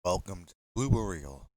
Welcome to Blue Oriole.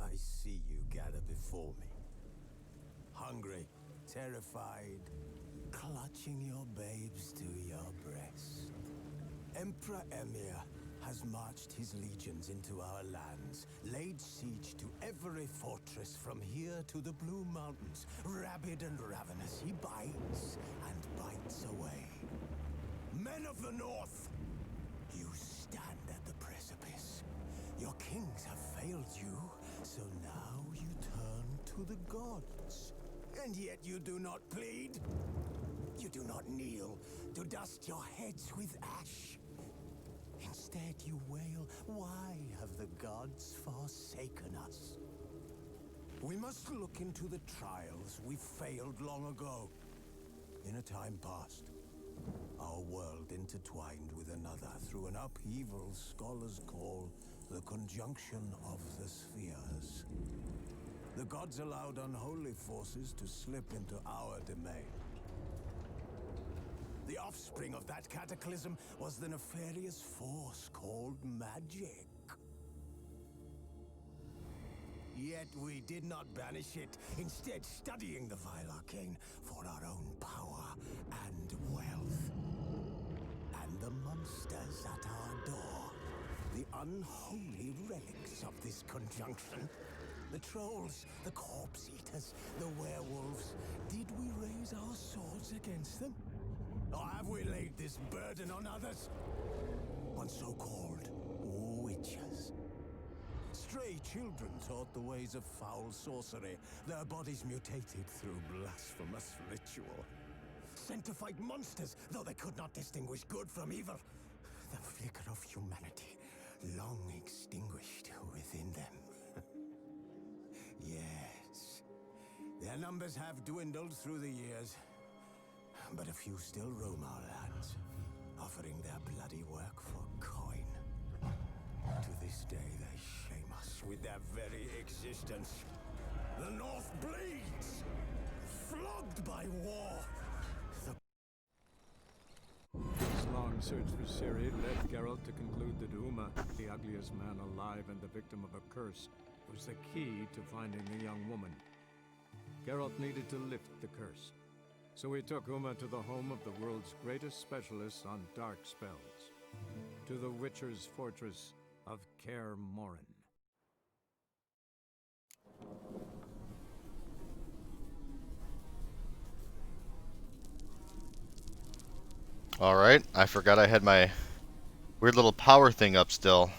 I see you gather before me. Hungry, terrified, clutching your babes to your breast. Emperor Emir has marched his legions into our lands, laid siege to every fortress from here to the Blue Mountains. Rabid and ravenous, he bites and bites away. Men of the North, you stand at the precipice. Your kings have failed you, so now you turn to the gods. And yet you do not plead. You do not kneel to dust your heads with ash. Instead you wail, why have the gods forsaken us? We must look into the trials we failed long ago. In a time past, our world intertwined with another through an upheaval scholars call the conjunction of the spheres. The gods allowed unholy forces to slip into our domain. The offspring of that cataclysm was the nefarious force called magic. Yet we did not banish it, instead studying the vile arcane for our own power and wealth. And the monsters at our door, the unholy relics of this conjunction. The trolls, the corpse eaters, the werewolves. Did we raise our swords against them? Or have we laid this burden on others? On so-called witches. Stray children taught the ways of foul sorcery, their bodies mutated through blasphemous ritual. Sent to fight monsters, though they could not distinguish good from evil. The flicker of humanity, long extinguished within them. Yes, their numbers have dwindled through the years, but a few still roam our lands, offering their bloody work for coin. To this day, they shame us with their very existence. The North bleeds, flogged by war. His long search for Ciri led Geralt to conclude that Uma, the ugliest man alive and the victim of a curse, was the key to finding the young woman. Geralt needed to lift the curse, so he took Uma to the home of the world's greatest specialist on dark spells, to the Witcher's fortress of Kaer Morhen. Alright, I forgot I had my weird little power thing up still.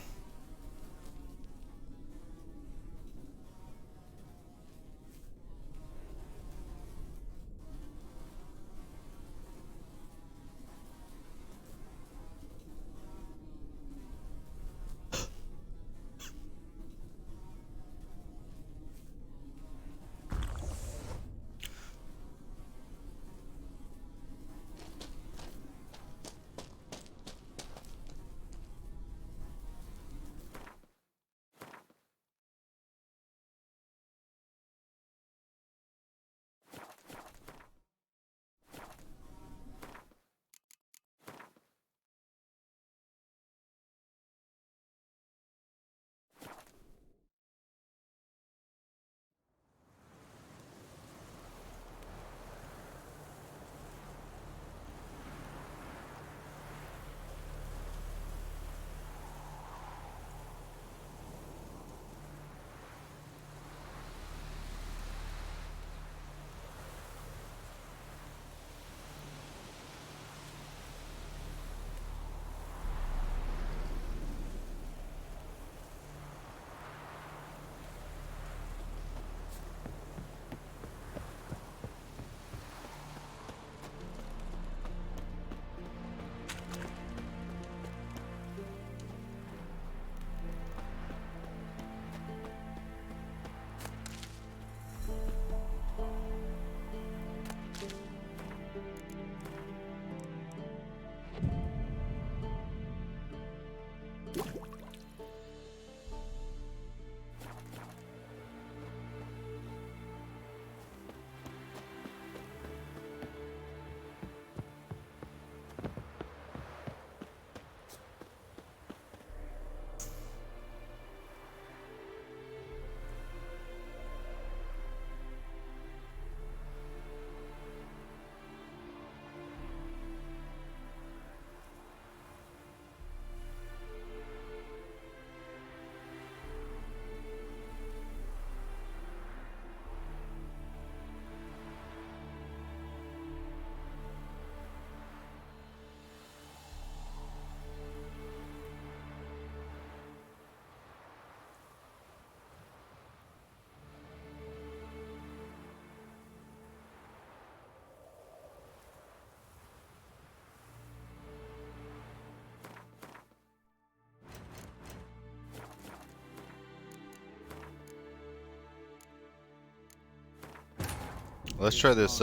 Let's try this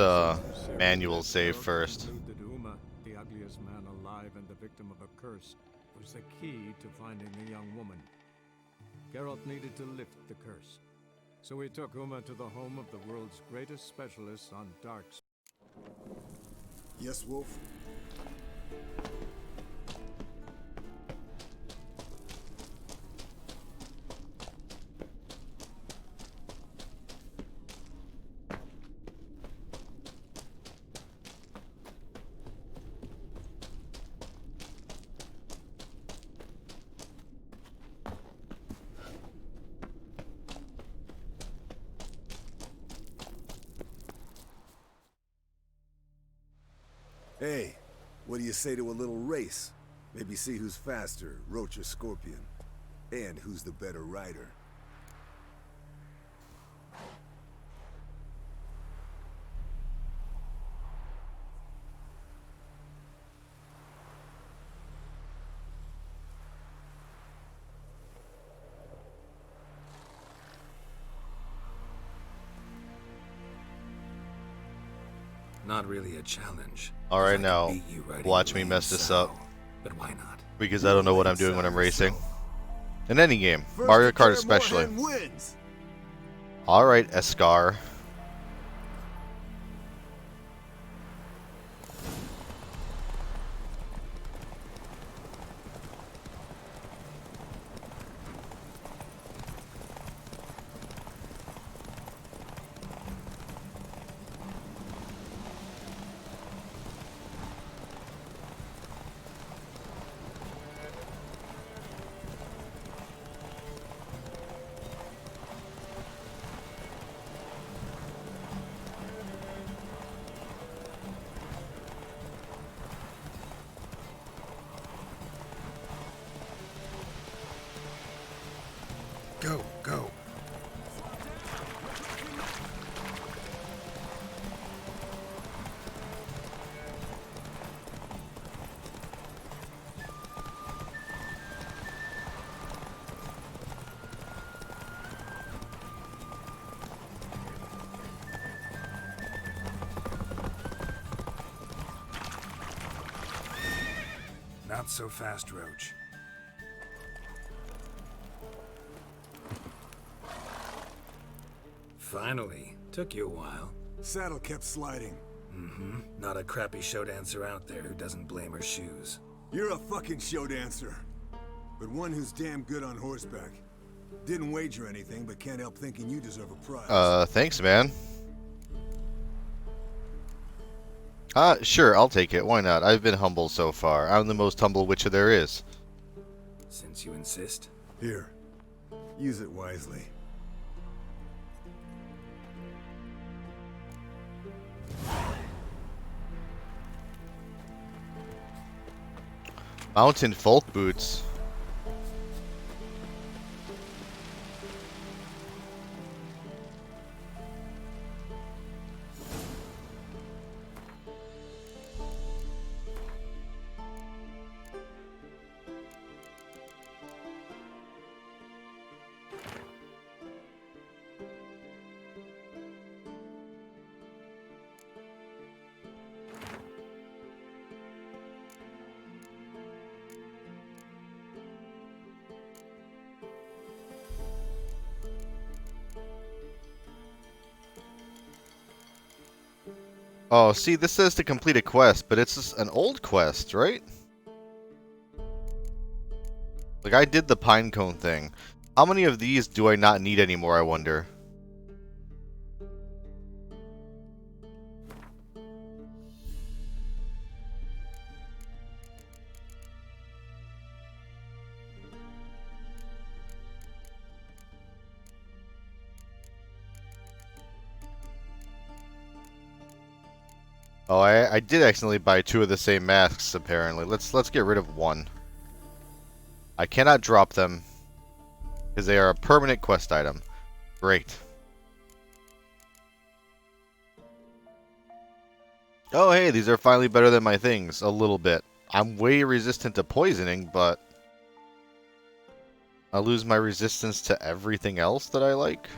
manual save first. Concluded Uma, the ugliest man alive and the victim of a curse, was the key to finding the young woman. Geralt needed to lift the curse, so he took Uma to the home of the world's greatest specialists on dark. Yes, Wolf? Hey, what do you say to a little race? Maybe see who's faster, Roach or Scorpion. And who's the better rider. Not really a challenge. All right, I can now beat you riding watch me Lane mess this Saddle. up. But why not? Because I don't know what I'm doing when I'm racing. In any game, First Mario to Kart Kaer especially. Morhen wins. All right, Escar. Go, go. Not so fast, Roach. Finally. Took you a while. Saddle kept sliding. Mm-hmm. Not a crappy show dancer out there who doesn't blame her shoes. You're a fucking show dancer. But one who's damn good on horseback. Didn't wager anything, but can't help thinking you deserve a prize. Thanks, man. Sure, I'll take it. Why not? I've been humble so far. I'm the most humble witcher there is. Since you insist. Here. Use it wisely. Mountain folk boots. Oh, see, this says to complete a quest, but it's just an old quest, right? Like, I did the Pinecone thing. How many of these do I not need anymore, I wonder? Oh, I did accidentally buy 2 of the same masks, apparently. Let's get rid of 1. I cannot drop them, because they are a permanent quest item. Great. Oh, hey, these are finally better than my things, a little bit. I'm way resistant to poisoning, but I lose my resistance to everything else that I like.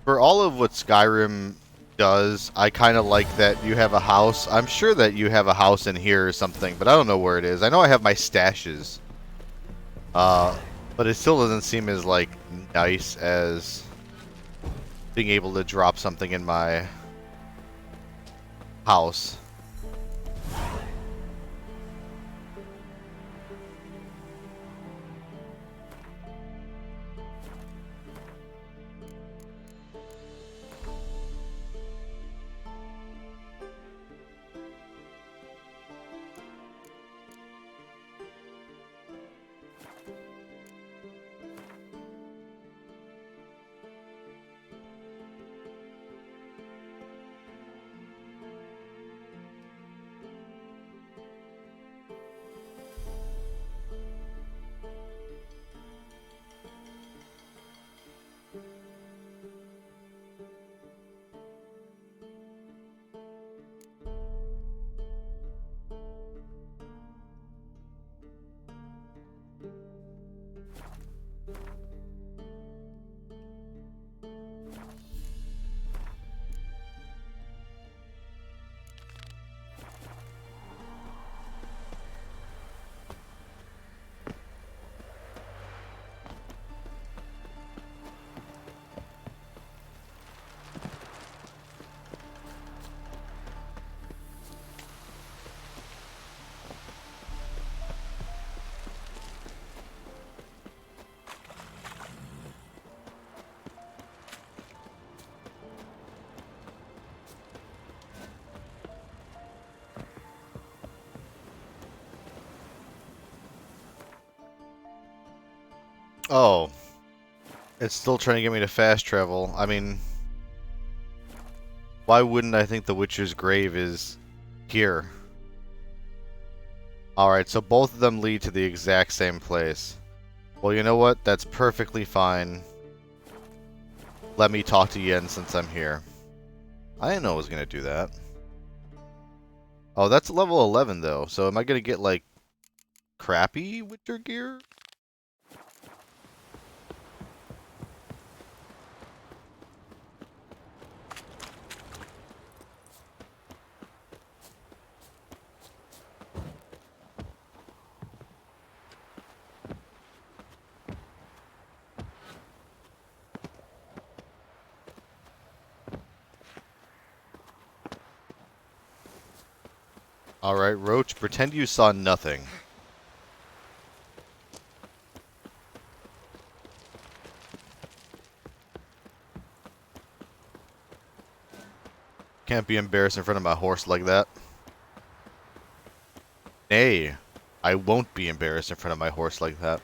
For all of what Skyrim does, I kind of like that you have a house. I'm sure that you have a house in here or something, but I don't know where it is. I know I have my stashes. But it still doesn't seem as, like, nice as being able to drop something in my house. Oh. It's still trying to get me to fast travel. I mean, why wouldn't I think the Witcher's grave is here? Alright, so both of them lead to the exact same place. Well, you know what? That's perfectly fine. Let me talk to Yen since I'm here. I didn't know I was going to do that. Oh, that's level 11 though. So am I going to get, like, crappy Witcher gear? Alright, Roach, pretend you saw nothing. Can't be embarrassed in front of my horse like that. Nay, I won't be embarrassed in front of my horse like that.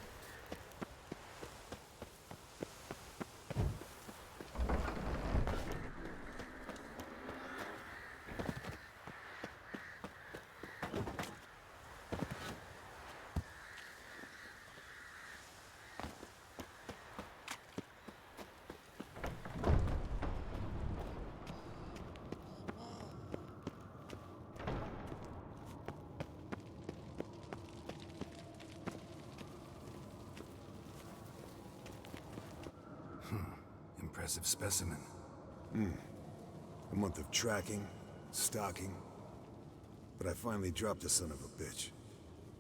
Impressive specimen. A month of tracking, stalking. But I finally dropped the son of a bitch.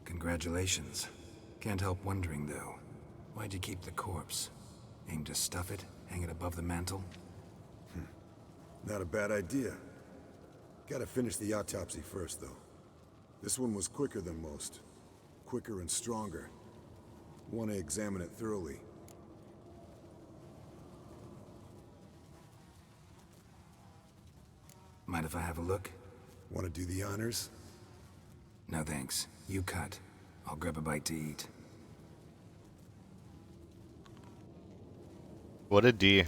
Congratulations. Can't help wondering, though. Why'd you keep the corpse? Aim to stuff it? Hang it above the mantle? Not a bad idea. Gotta finish the autopsy first, though. This one was quicker than most. Quicker and stronger. Want to examine it thoroughly. Mind if I have a look? Want to do the honors? No thanks. You cut. I'll grab a bite to eat. What a D.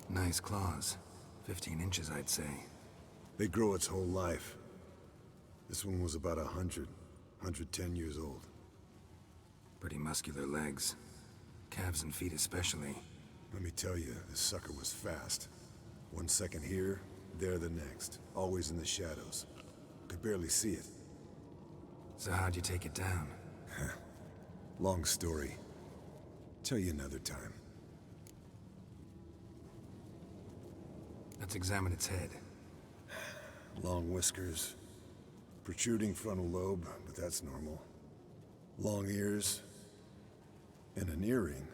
Nice claws. 15 inches, I'd say. They grow its whole life. This one was about 110 years old. Pretty muscular legs. Calves and feet especially. Let me tell you, this sucker was fast. 1 second here, there the next. Always in the shadows. Could barely see it. So how'd you take it down? Long story. Tell you another time. Let's examine its head. Long whiskers. Protruding frontal lobe, but that's normal. Long ears. And an earring.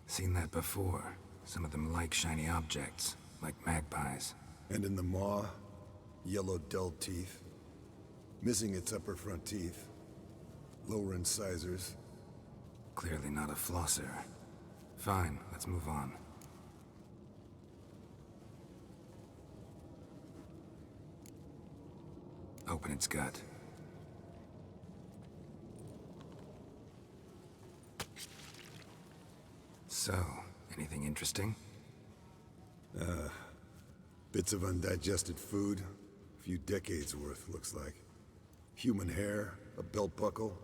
Seen that before. Some of them like shiny objects, like magpies. And in the maw, yellow dull teeth. Missing its upper front teeth. Lower incisors. Clearly not a flosser. Fine, let's move on. Open its gut. So, anything interesting? Bits of undigested food. A few decades worth, looks like. Human hair, a belt buckle,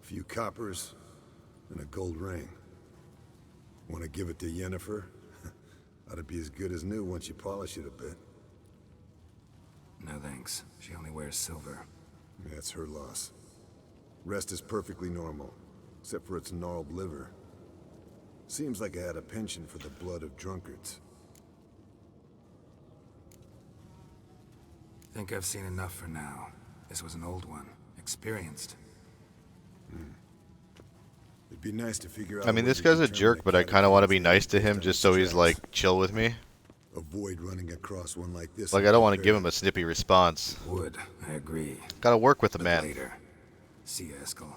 a few coppers, and a gold ring. Want to give it to Yennefer? Ought to be as good as new once you polish it a bit. No thanks. She only wears silver. That's her loss. Rest is perfectly normal, except for its gnarled liver. Seems like I had a penchant for the blood of drunkards. Think I've seen enough for now. This was an old one. Experienced. It'd be nice to figure out. I mean, way this to guy's a determine jerk, the but I kind of want to be categories nice to him based on just so its he's tracks. like chill with me. Avoid running across one like this. Like I don't want to give him a snippy response. Would, I agree. Gotta work with the But man. later. See you, Eskel.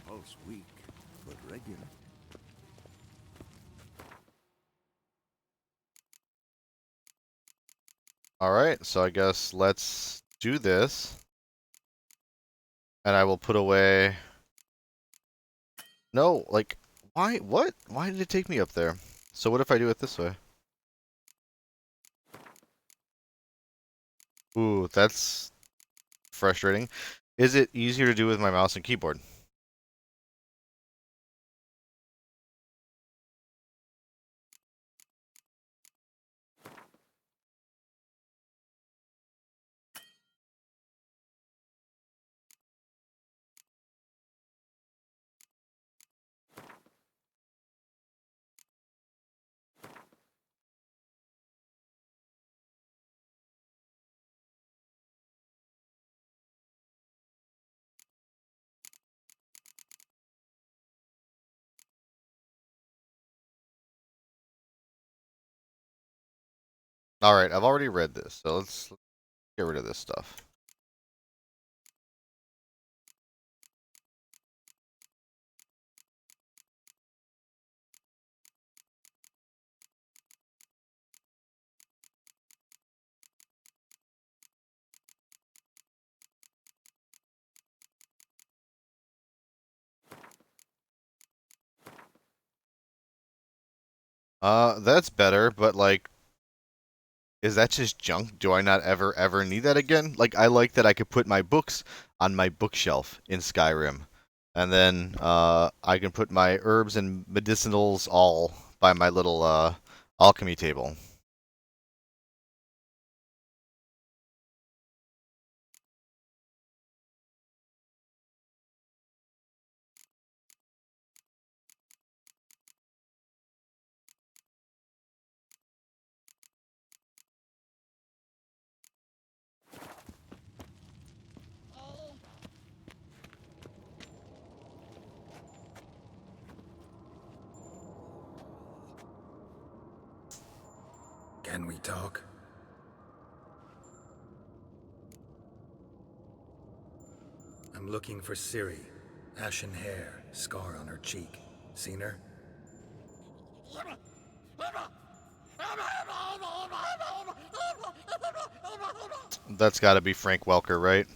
Pulse weak, but regular. Alright, so I guess let's do this. And I will put away... No, like, why, what? Why did it take me up there? So what if I do it this way? Ooh, that's frustrating. Is it easier to do with my mouse and keyboard? Alright, I've already read this, so let's get rid of this stuff. That's better, but like, is that just junk? Do I not ever need that again? Like, I like that I could put my books on my bookshelf in Skyrim. And then, I can put my herbs and medicinals all by my little, alchemy table. Can we talk? I'm looking for Ciri. Ashen hair, scar on her cheek. Seen her? That's gotta be Frank Welker, right?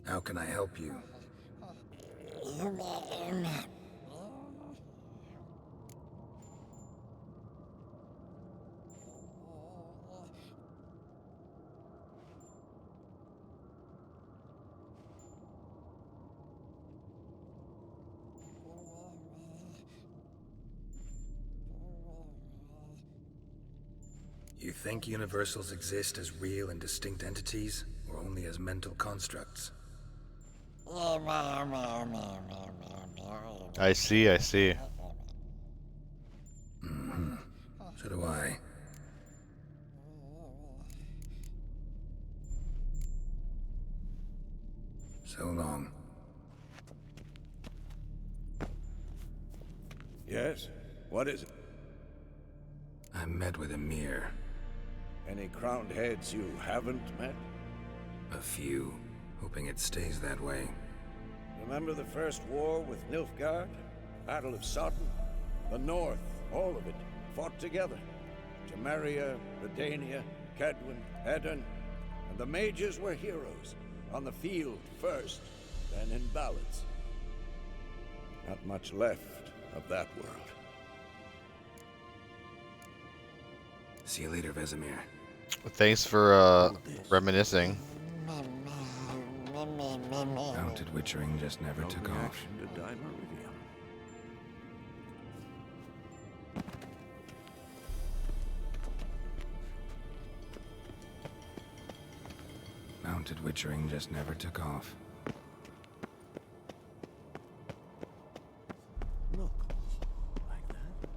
How can I help you? You think universals exist as real and distinct entities? or only as mental constructs? I see, I see. So do I. So long. Yes? What is it? I met with Emir. Any crowned heads you haven't met? A few. Hoping it stays that way. Remember the first war with Nilfgaard? Battle of Sodden? The North, all of it, fought together. Temeria, Redania, Kedwin, Edirn, and the mages were heroes. On the field first, then in ballads. Not much left of that world. See you later, Vesemir. Thanks for reminiscing. Mounted Witchering just never took off. Reaction to Dimeridium. Mounted Witchering just never took off. Look, like that.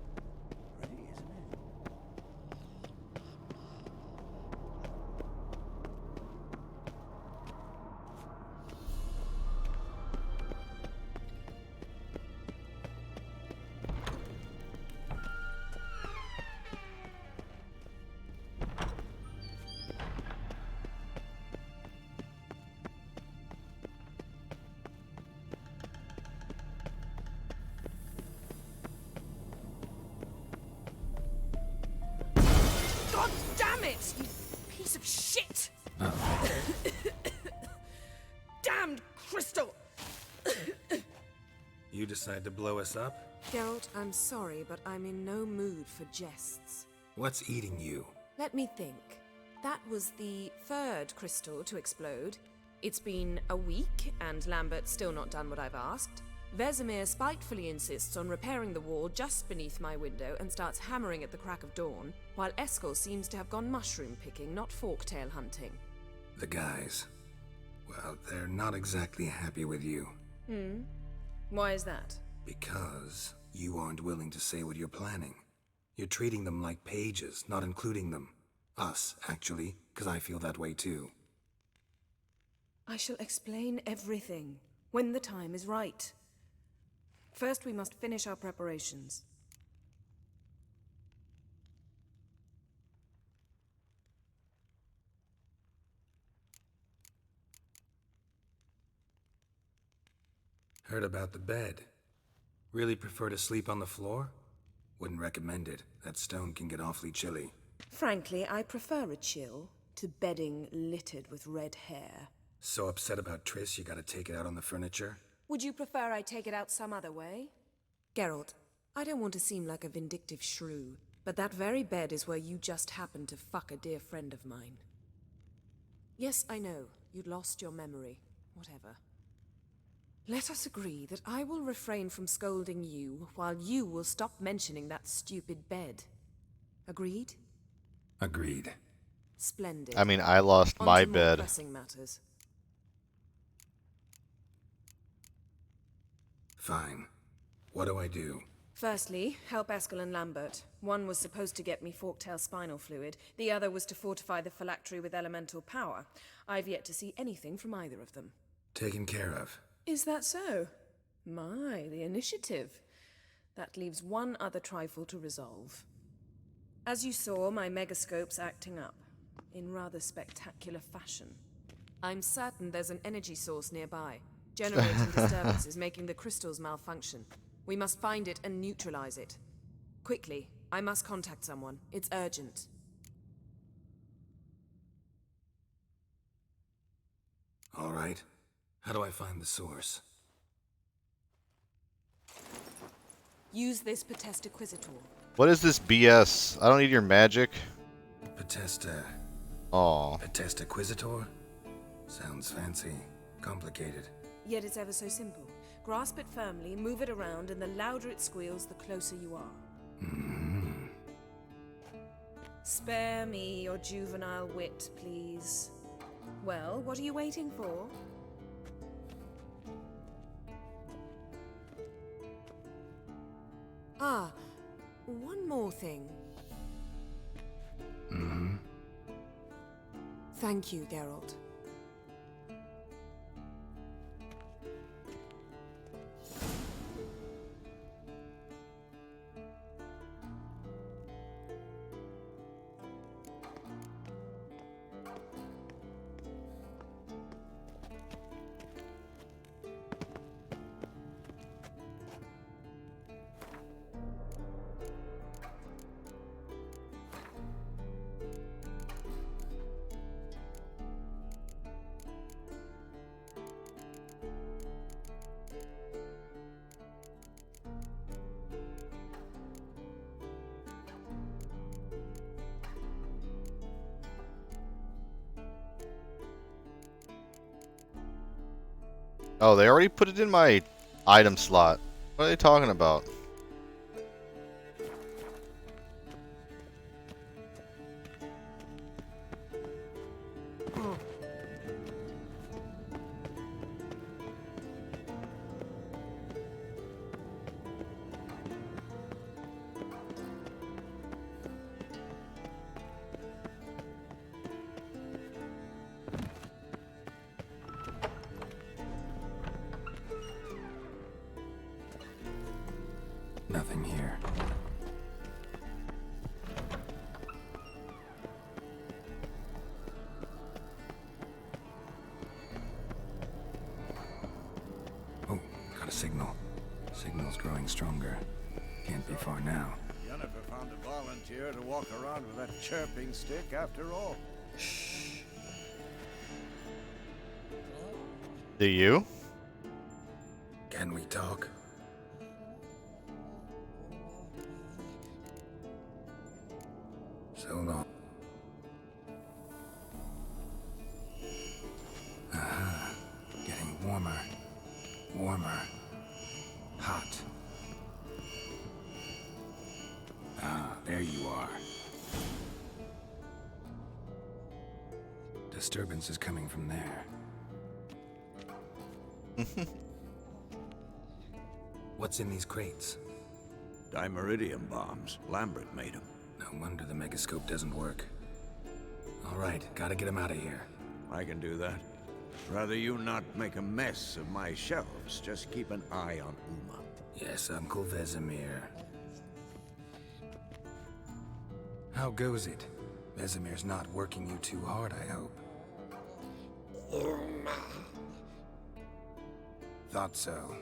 Pretty, isn't it? God damn it! You piece of shit! Damned crystal! You decide to blow us up? Geralt, I'm sorry, but I'm in no mood for jests. What's eating you? Let me think. That was the third crystal to explode. It's been a week, and Lambert's still not done what I've asked. Vesemir spitefully insists on repairing the wall just beneath my window and starts hammering at the crack of dawn, while Eskel seems to have gone mushroom picking, not forktail hunting. The guys. Well, they're not exactly happy with you. Why is that? Because you aren't willing to say what you're planning. You're treating them like pages, not including them. Us, actually, because I feel that way too. I shall explain everything when the time is right. First, we must finish our preparations. Heard about the bed. Really prefer to sleep on the floor? Wouldn't recommend it. That stone can get awfully chilly. Frankly, I prefer a chill to bedding littered with red hair. So upset about Triss you gotta take it out on the furniture? Would you prefer I take it out some other way? Geralt, I don't want to seem like a vindictive shrew, but that very bed is where you just happened to fuck a dear friend of mine. Yes, I know, you'd lost your memory. Whatever. Let us agree that I will refrain from scolding you, while you will stop mentioning that stupid bed. Agreed? Agreed. Splendid. I mean, I lost On my to more bed. pressing matters. Fine. What do I do? Firstly, help Eskel and Lambert. One was supposed to get me forktail spinal fluid, the other was to fortify the phylactery with elemental power. I've yet to see anything from either of them. Taken care of. Is that so? My, the initiative. That leaves one other trifle to resolve. As you saw, my megascope's acting up, in rather spectacular fashion. I'm certain there's an energy source nearby, generating disturbances, making the crystals malfunction. We must find it and neutralize it. Quickly, I must contact someone. It's urgent. All right. How do I find the source? Use this Potestaquizator. What is this BS? I don't need your magic. Potesta... Aw. Potestaquizator? Sounds fancy. Complicated. Yet it's ever so simple. Grasp it firmly, move it around, and the louder it squeals, the closer you are. Spare me your juvenile wit, please. Well, what are you waiting for? Ah, one more thing. Mm-hmm. Thank you, Geralt. Oh, they already put it in my item slot. What are they talking about? Nothing here. Oh, got a signal. Signal's growing stronger. Can't be far now. Yennefer found a volunteer to walk around with that chirping stick after all. Do you? Can we talk? So long. Getting warmer. Warmer. Hot. Ah, there you are. Disturbance is coming from there. What's in these crates? Dimeridium bombs. Lambert made them. No wonder the megascope doesn't work. All right, gotta get him out of here. I can do that. Rather you not make a mess of my shelves. Just keep an eye on Uma. Yes, Uncle Vesemir. How goes it? Vesemir's not working you too hard, I hope. Thought so.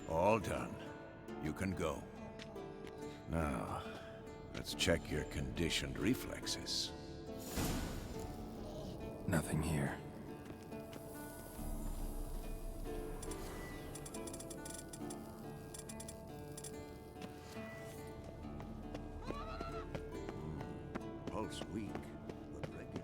All done. You can go. Now, let's check your conditioned reflexes. Nothing here. Pulse weak, but regular.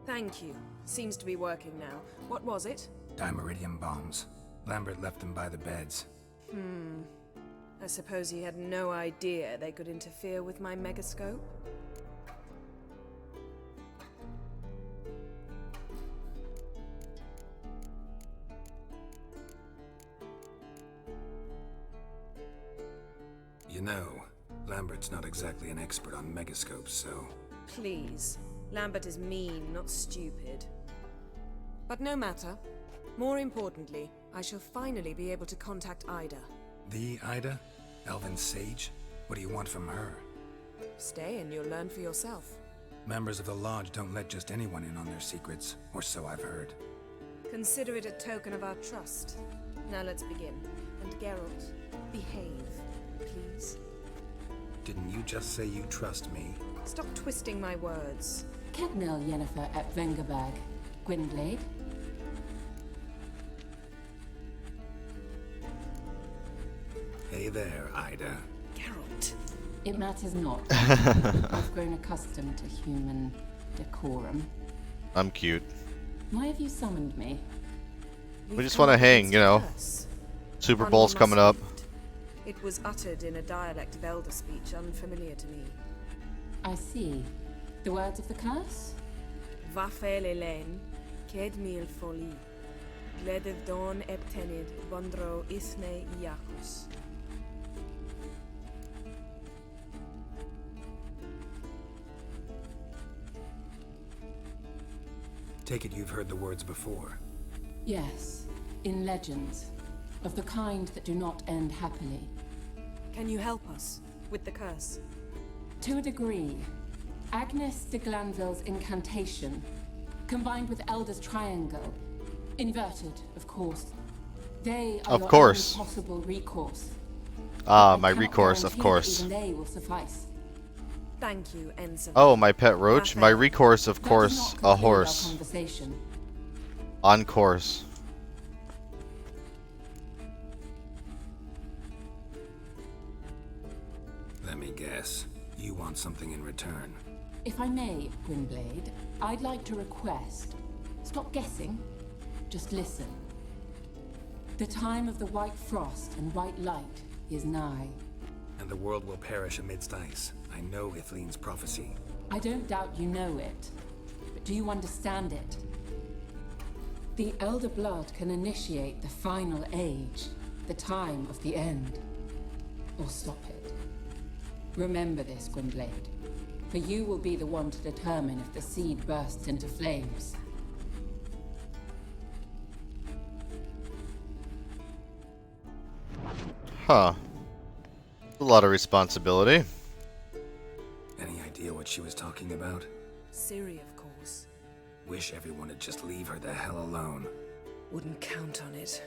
Thank you. Seems to be working now. What was it? Dimeridium bombs. Lambert left them by the beds. I suppose he had no idea they could interfere with my megascope? You know, Lambert's not exactly an expert on megascopes, so... Please. Lambert is mean, not stupid. But no matter. More importantly, I shall finally be able to contact Ida. The Ida? Elven Sage? What do you want from her? Stay and you'll learn for yourself. Members of the Lodge don't let just anyone in on their secrets, or so I've heard. Consider it a token of our trust. Now let's begin. And Geralt, behave, please. Didn't you just say you trust me? Stop twisting my words. Kednel Yennefer at Vengerberg. Gwynblade? Hey there, Ida. Geralt. It matters not. I've grown accustomed to human decorum. I'm cute. Why have you summoned me? We just want to hang, you know. Super Bowl's coming up. It was uttered in a dialect of Elder speech unfamiliar to me. I see. The words of the curse? Vafel Elaine, Ked Mil Foli, Gledev Don Eptenid, Bondro Isne Iacus. Take it you've heard the words before. Yes, in legends. Of the kind that do not end happily. Can you help us with the curse? To a degree. Agnes de Glanville's incantation, combined with Elder's triangle, inverted, of course. They are Of your course. only possible recourse. Ah, I my cannot recourse, of guarantee that course. even they will suffice. Thank you, Ensign. Oh, my pet roach. My recourse, of That does course, not a conclude our horse. conversation. On course. Let me guess. You want something in return. If I may, Gwynblade, I'd like to request. Stop guessing. Just listen. The time of the white frost and white light is nigh. And the world will perish amidst ice. I know Ithleen's prophecy. I don't doubt you know it, but do you understand it? The Elder Blood can initiate the final age, the time of the end, or stop it. Remember this, Gwynblade, for you will be the one to determine if the seed bursts into flames. Huh. A lot of responsibility. Any idea what she was talking about? Ciri, of course. Wish everyone would just leave her the hell alone. Wouldn't count on it.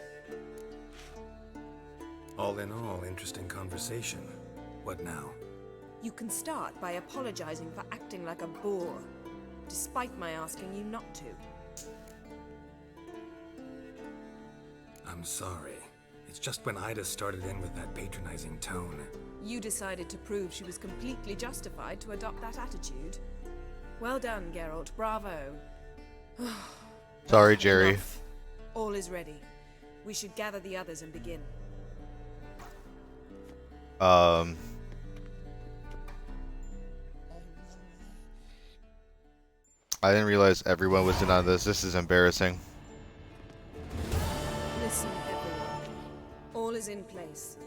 All in all, interesting conversation. What now? You can start by apologizing for acting like a boor, despite my asking you not to. I'm sorry. It's just when Ida started in with that patronizing tone. You decided to prove she was completely justified to adopt that attitude. Well done, Geralt. Bravo. Sorry, Jerry. Enough. All is ready. We should gather the others and begin. I didn't realize everyone was in on this. This is embarrassing. Listen, everyone. All is in place.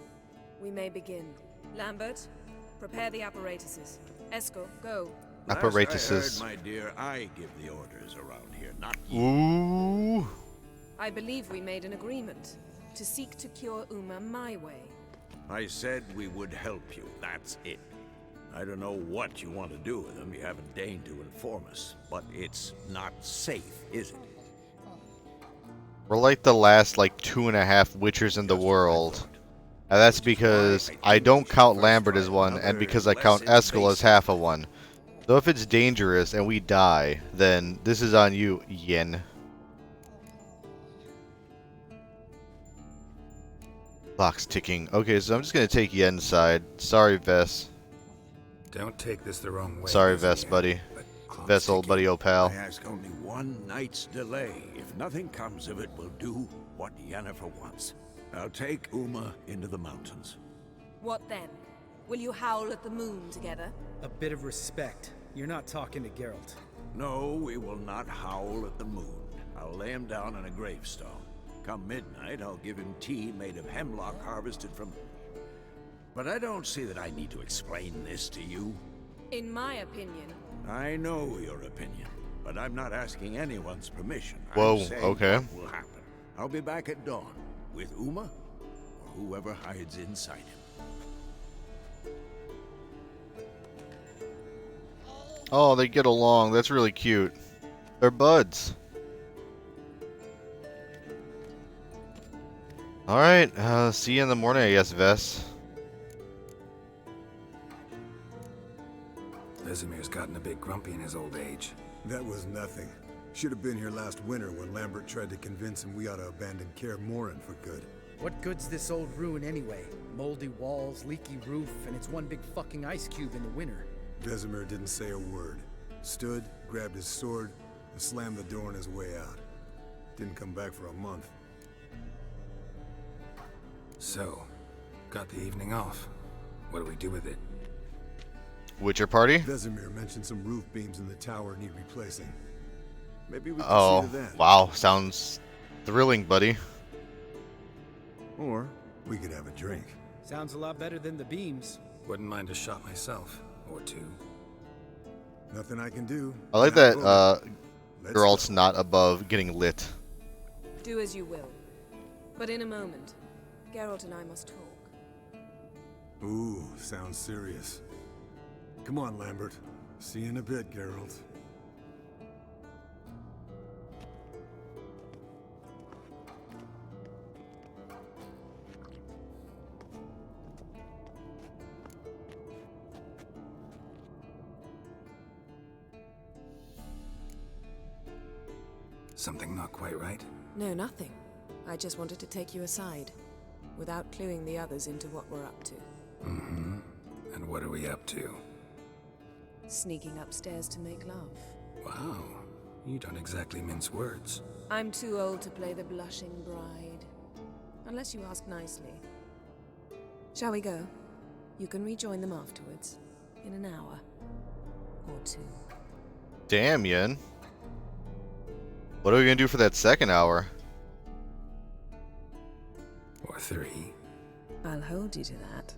We may begin. Lambert, prepare the apparatuses. Esco, go. Apparatuses. Last I heard, my dear, I give the orders around here, not you. Ooh. I believe we made an agreement to seek to cure Uma my way. I said we would help you, that's it. I don't know what you want to do with them, you haven't deigned to inform us, but it's not safe, is it? We're like the last, 2.5 Witchers in the world. And that's because I don't count Lambert as one, and because I count Eskel as half of one. So if it's dangerous and we die, then this is on you, Yen. Clock's ticking. Okay, so I'm just gonna take Yen's side. Sorry, Vess. Don't take this the wrong way. Sorry, Vizier, Vess, buddy. but clock's Vess, old ticking. buddy, old pal. I ask only one night's delay. If nothing comes of it, we'll do what Yennefer wants. I'll take Uma into the mountains. What then? Will you howl at the moon together? A bit of respect. You're not talking to Geralt. No, we will not howl at the moon. I'll lay him down on a gravestone. Come midnight, I'll give him tea made of hemlock harvested from... But I don't see that I need to explain this to you. In my opinion, I know your opinion, but I'm not asking anyone's permission. Whoa, I'm saying okay. what will happen. I'll be back at dawn with Uma or whoever hides inside him. Oh, they get along. That's really cute. They're buds. Alright, see you in the morning, I guess, Vess. Vesemir's gotten a bit grumpy in his old age. That was nothing. Should have been here last winter when Lambert tried to convince him we ought to abandon Kaer Morhen for good. What good's this old ruin anyway? Moldy walls, leaky roof, and it's one big fucking ice cube in the winter. Vesemir didn't say a word. Stood, grabbed his sword, and slammed the door on his way out. Didn't come back for a month. So, got the evening off. What do we do with it? Witcher party? Vesemir mentioned some roof beams in the tower need replacing. Maybe we can Oh, see to that. wow. Sounds thrilling, buddy. Or we could have a drink. Sounds a lot better than the beams. Wouldn't mind a shot myself. Or two. Nothing I can do. I like Not that voting. Let's Geralt's go. not above getting lit. Do as you will. But in a moment, Geralt and I must talk. Ooh, sounds serious. Come on, Lambert. See you in a bit, Geralt. Something not quite right? No, nothing. I just wanted to take you aside, without cluing the others into what we're up to. Mm-hmm. And what are we up to? Sneaking upstairs to make love. Wow. You don't exactly mince words. I'm too old to play the blushing bride. Unless you ask nicely. Shall we go? You can rejoin them afterwards. In an hour. Or two. Damn, Yen. What are we gonna do for that second hour? Or three. I'll hold you to that.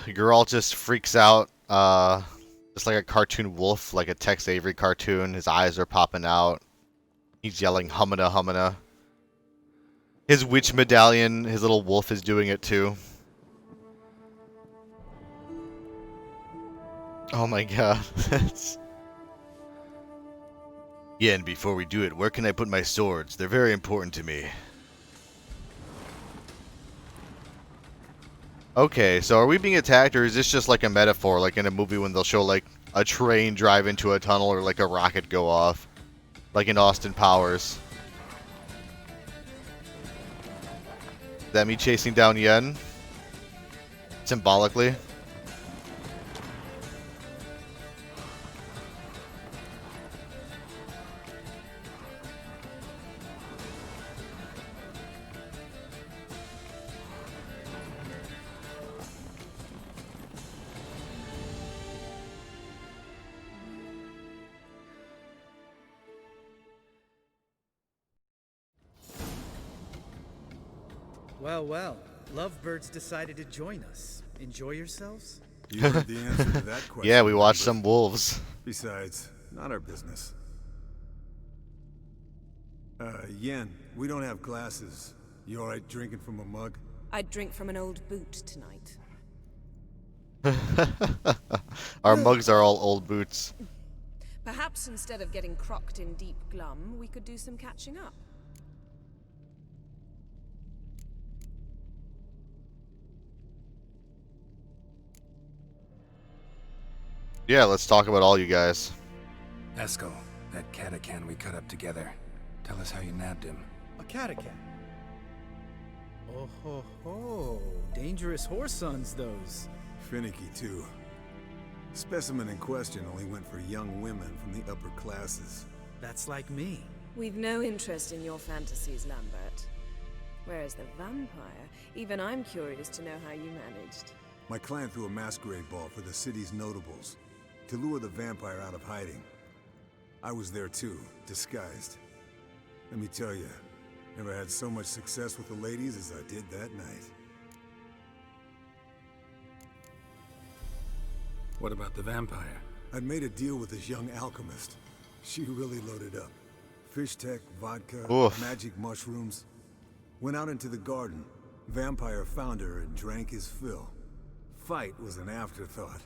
Geralt just freaks out, just like a cartoon wolf, like a Tex Avery cartoon. His eyes are popping out. He's yelling, "Humana, humana." His witch medallion, his little wolf is doing it too. Oh my god. Yeah, and before we do it, where can I put my swords? They're very important to me. Okay, so are we being attacked, or is this just like a metaphor, like in a movie when they'll show like a train drive into a tunnel or like a rocket go off, like in Austin Powers? Is that me chasing down Yen? Symbolically? Well, well. Lovebirds decided to join us. Enjoy yourselves? You heard the answer to that question. Yeah, we watched Lambert. some wolves. Besides, not our business. Yen, we don't have glasses. You alright drinking from a mug? I'd drink from an old boot tonight. Our mugs are all old boots. Perhaps instead of getting crocked in deep glum, we could do some catching up. Yeah, let's talk about all you guys. Eskel, that catacan we cut up together. Tell us how you nabbed him. A catacan. Oh ho ho. Dangerous horse sons, those. Finicky, too. Specimen in question only went for young women from the upper classes. That's like me. We've no interest in your fantasies, Lambert. Whereas the vampire, even I'm curious to know how you managed. My clan threw a masquerade ball for the city's notables to lure the vampire out of hiding. I was there too, disguised. Let me tell you, never had so much success with the ladies as I did that night. What about the vampire? I'd made a deal with this young alchemist. She really loaded up. Fish tech, vodka, Oof. magic mushrooms. Went out into the garden. Vampire found her and drank his fill. Fight was an afterthought.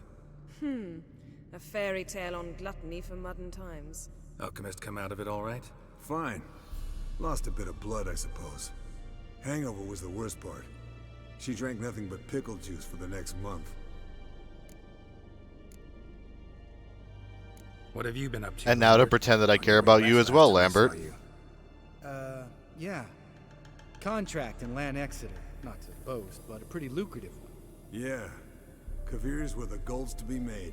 A fairy tale on gluttony for modern times. Alchemist come out of it all right? Fine. Lost a bit of blood, I suppose. Hangover was the worst part. She drank nothing but pickle juice for the next month. What have you been up to? And now to Lambert? pretend that I On care your way about you west as well, last time I Lambert. saw you. Yeah. Contract in Lan Exeter. Not to boast, but a pretty lucrative one. Yeah. Kavir's were the golds to be made.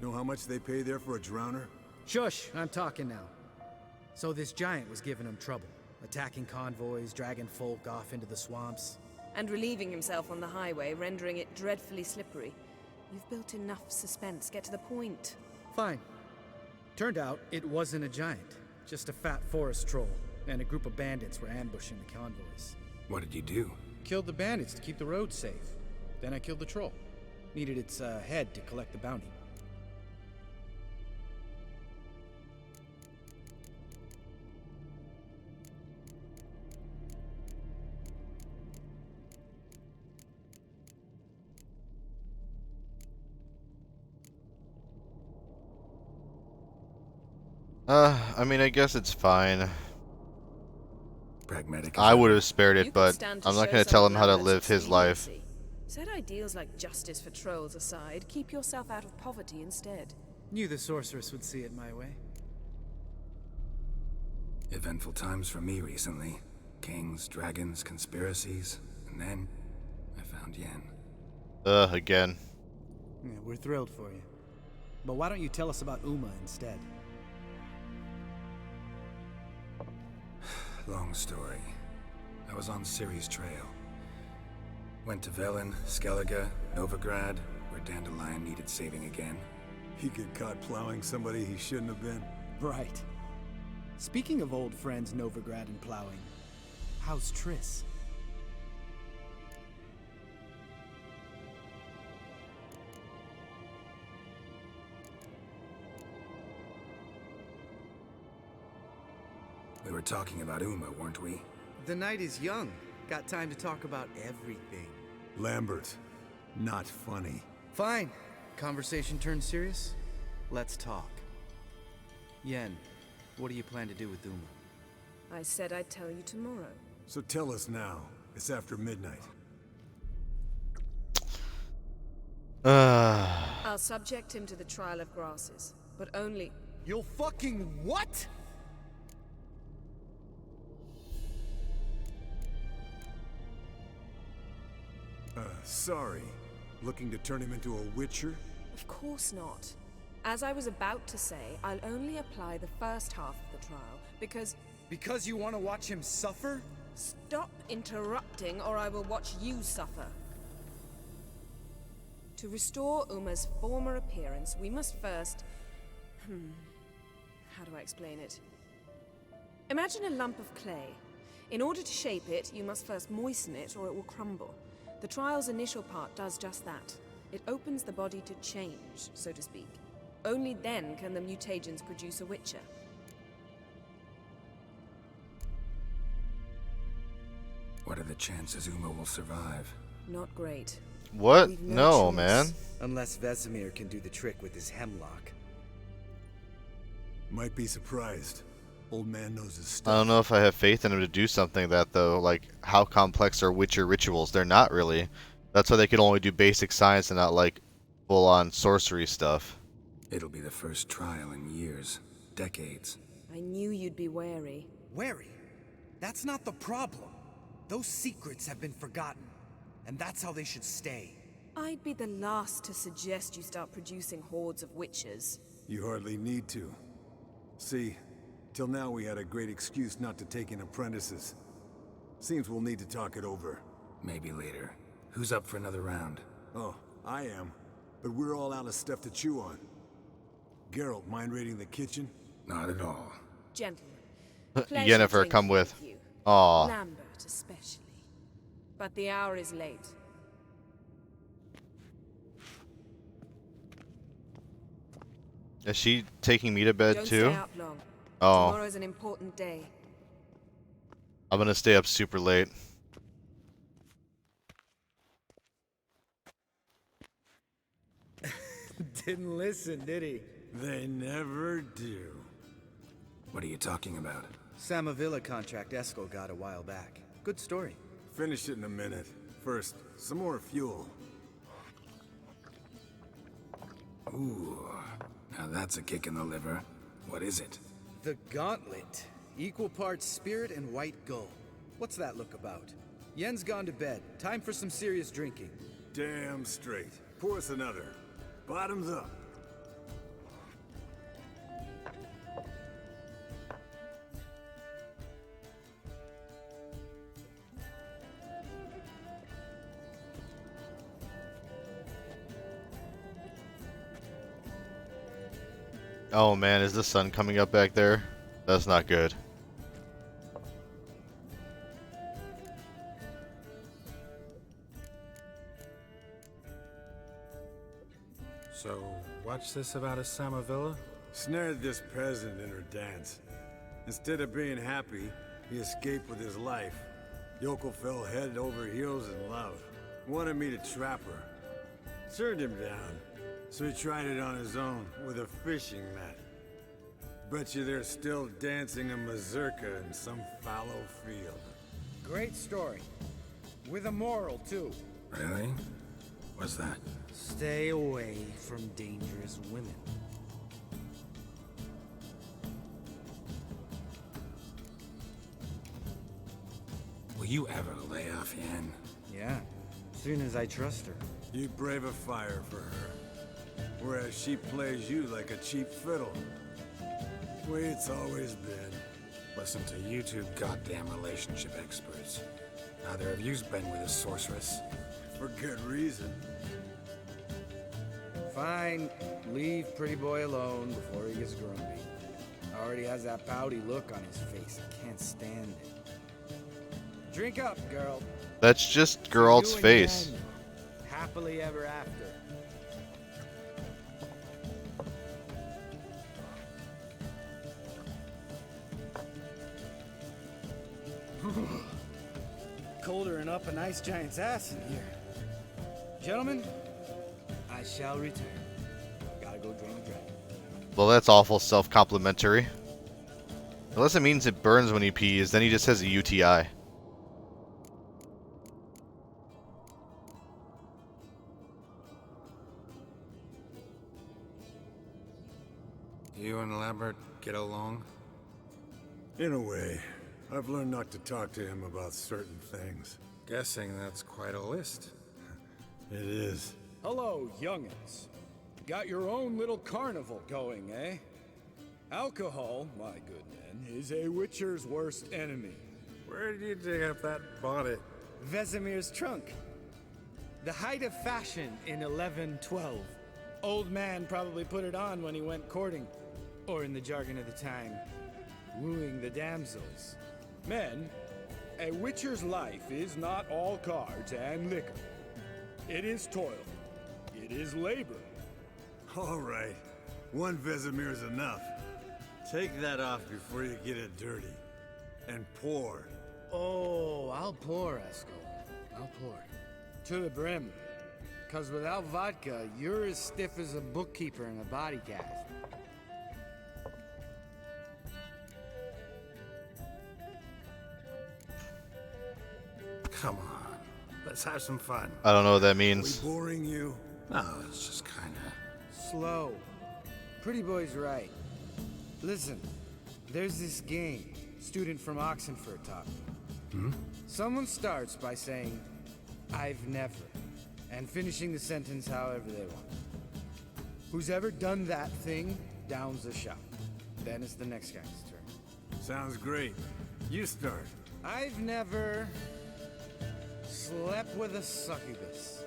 Know how much they pay there for a drowner? Shush, I'm talking now. So this giant was giving him trouble. Attacking convoys, dragging folk off into the swamps. And relieving himself on the highway, rendering it dreadfully slippery. You've built enough suspense. Get to the point. Fine. Turned out it wasn't a giant. Just a fat forest troll. And a group of bandits were ambushing the convoys. What did you do? Killed the bandits to keep the roads safe. Then I killed the troll. Needed its head to collect the bounty. I mean, I guess it's fine. Pragmatic. I would have spared You it, could but stand to I'm not show going to some tell of him how to Lambert's live his life. expediency. Set ideals like justice for trolls aside, keep yourself out of poverty instead. Knew the sorceress would see it my way. Eventful times for me recently. Kings, dragons, conspiracies. And then, I found Yen. Again. Yeah, we're thrilled for you. But why don't you tell us about Uma instead? Long story. I was on Ciri's trail. Went to Velen, Skellige, Novigrad, where Dandelion needed saving again. He get caught plowing somebody he shouldn't have been. Right. Speaking of old friends Novigrad and plowing, how's Triss? We were talking about Uma, weren't we? The night is young. Got time to talk about everything. Lambert. Not funny. Fine. Conversation turned serious? Let's talk. Yen, what do you plan to do with Uma? I said I'd tell you tomorrow. So tell us now. It's after midnight. I'll subject him to the trial of grasses, but only... You'll fucking what? Sorry. Looking to turn him into a witcher? Of course not. As I was about to say, I'll only apply the first half of the trial, because... Because you want to watch him suffer? Stop interrupting, or I will watch you suffer. To restore Uma's former appearance, we must first... How do I explain it? Imagine a lump of clay. In order to shape it, you must first moisten it, or it will crumble. The trial's initial part does just that. It opens the body to change, so to speak. Only then can the mutagens produce a witcher. What are the chances Uma will survive? Not great. What? We've No, choice. man. Unless Vesemir can do the trick with his hemlock. Might be surprised. Old man knows his stuff. I don't know if I have faith in him to do something that, though. Like, how complex are Witcher rituals? They're not really. That's why they can only do basic science and not, like, full-on sorcery stuff. It'll be the first trial in years. Decades. I knew you'd be wary. Wary? That's not the problem. Those secrets have been forgotten, and that's how they should stay. I'd be the last to suggest you start producing hordes of witches. You hardly need to. See, till now we had a great excuse not to take in apprentices. Seems we'll need to talk it over. Maybe later. Who's up for another round? Oh, I am. But we're all out of stuff to chew on. Geralt, mind raiding the kitchen? Not at all. Gentlemen, pleasure Yennefer, come drinking with. you. Aw. Lambert especially. But the hour is late. Is she taking me to bed Don't too? stay up long. Oh, Tomorrow's an important day. I'm gonna stay up super late. Didn't listen, did he? They never do. What are you talking about? Samavilla contract Eskel got a while back. Good story. Finish it in a minute. First, some more fuel. Ooh, now that's a kick in the liver. What is it? The Gauntlet. Equal parts spirit and white gull. What's that look about? Yen's gone to bed. Time for some serious drinking. Damn straight. Pour us another. Bottoms up. Oh man, is the sun coming up back there? That's not good. So, watch this about a Samavilla? Snared this peasant in her dance. Instead of being happy, he escaped with his life. Yoko fell head over heels in love. Wanted me to trap her. Turned him down. So he tried it on his own with a fishing net. Bet you they're still dancing a mazurka in some fallow field. Great story. With a moral, too. Really? What's that? Stay away from dangerous women. Will you ever lay off, Yen? Yeah, soon as I trust her. You brave a fire for her. Whereas she plays you like a cheap fiddle. Way it's always been. Listen to you two goddamn relationship experts. Neither of you's been with a sorceress. For good reason. Fine, leave pretty boy alone before he gets grumpy. Already has that pouty look on his face. I can't stand it. Drink up, girl. That's just Geralt's You and face. Yen, happily ever after. Colder and up a nice giant's ass in here. Gentlemen, I shall return. Gotta go drain the dragon. Well, that's awful self-complimentary. Unless it means it burns when he pees, then he just has a UTI. You and Lambert get along? In a way. I've learned not to talk to him about certain things. Guessing that's quite a list. It is. Hello, youngins. Got your own little carnival going, eh? Alcohol, my good men, is a witcher's worst enemy. Where did you dig up that bonnet? Vesemir's trunk. The height of fashion in 1112. Old man probably put it on when he went courting. Or in the jargon of the time, wooing the damsels. Men, a witcher's life is not all cards and liquor. It is toil. It is labor. All right. One Vesemir's enough. Take that off before you get it dirty. And pour. Oh, I'll pour, Eskel. I'll pour. To the brim. 'Cause without vodka, you're as stiff as a bookkeeper in a body cast. Come on. Let's have some fun. I don't know what that We means. boring you? No, it's just kinda... Slow. Pretty boy's right. Listen, there's this game. Student from Oxenford taught me. Someone starts by saying, I've never, and finishing the sentence however they want. Who's ever done that thing downs the shot. Then it's the next guy's turn. Sounds great. You start. I've never slept with a succubus.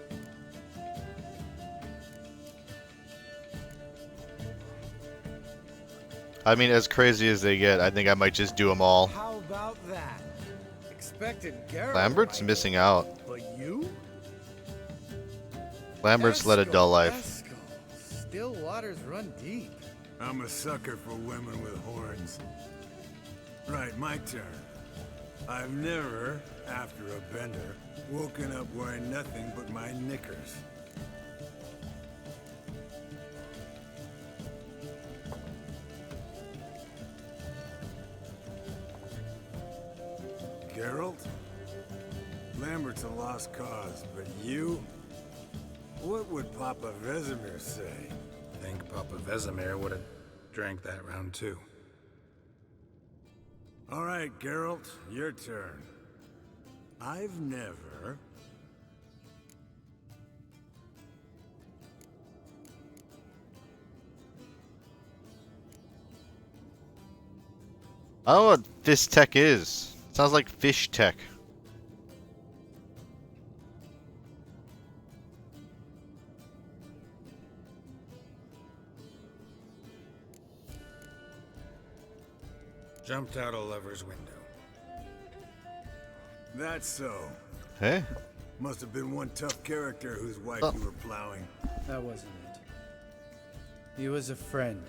I mean, as crazy as they get, I think I might just do them all. How about that? Expected Geralt. Lambert's might, missing out. But you? Lambert's led a dull life. Eskel. Still waters run deep. I'm a sucker for women with horns. Right, my turn. I've never, after a bender, woken up wearing nothing but my knickers. Geralt? Lambert's a lost cause, but you? What would Papa Vesemir say? I think Papa Vesemir would have drank that round too. All right, Geralt, your turn. I've never... I don't know what this tech is. Sounds like fish tech. Jumped out a lover's window. That's so. Hey? Must have been one tough character whose wife you were plowing. That wasn't it. He was a friend.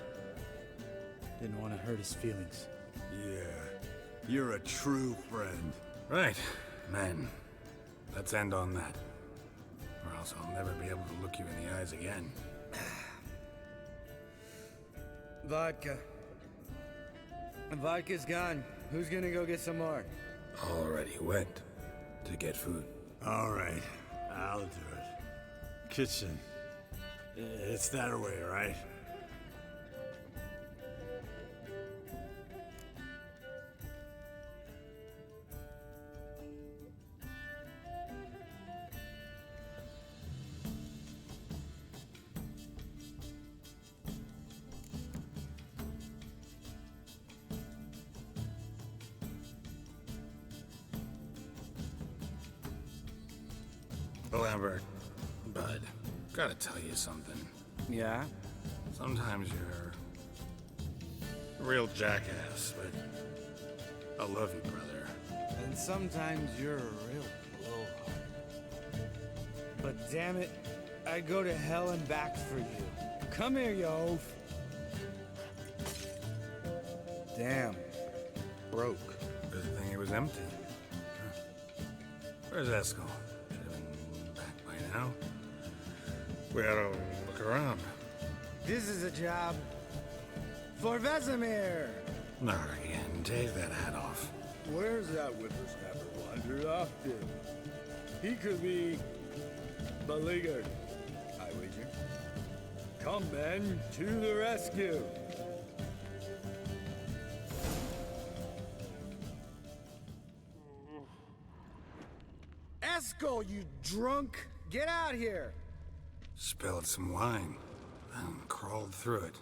Didn't want to hurt his feelings. Yeah, you're a true friend. Right, man. Let's end on that. Or else I'll never be able to look you in the eyes again. Vodka. Vodka's gone. Who's gonna go get some more? Already went to get food. All right, I'll do it. Kitchen. It's that way, right? Lambert, bud, gotta tell you something. Yeah? Sometimes you're a real jackass, but I love you, brother. And sometimes you're a real blowhard. But damn it, I'd go to hell and back for you. Come here, you oaf. Damn. Broke. Good thing it was empty. Huh. Where's Eskel? Should have been back by now. We ought to look around. This is a job for Vesemir. Not again. Take that hat off. Where's that whippersnapper wandered off to? He could be beleaguered, I wager. Come, men, to the rescue! Eskel, you drunk! Get out here! Spilled some wine. And crawled through it.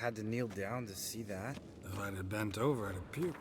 Had to kneel down to see that. If I'd have bent over, I'd have puked.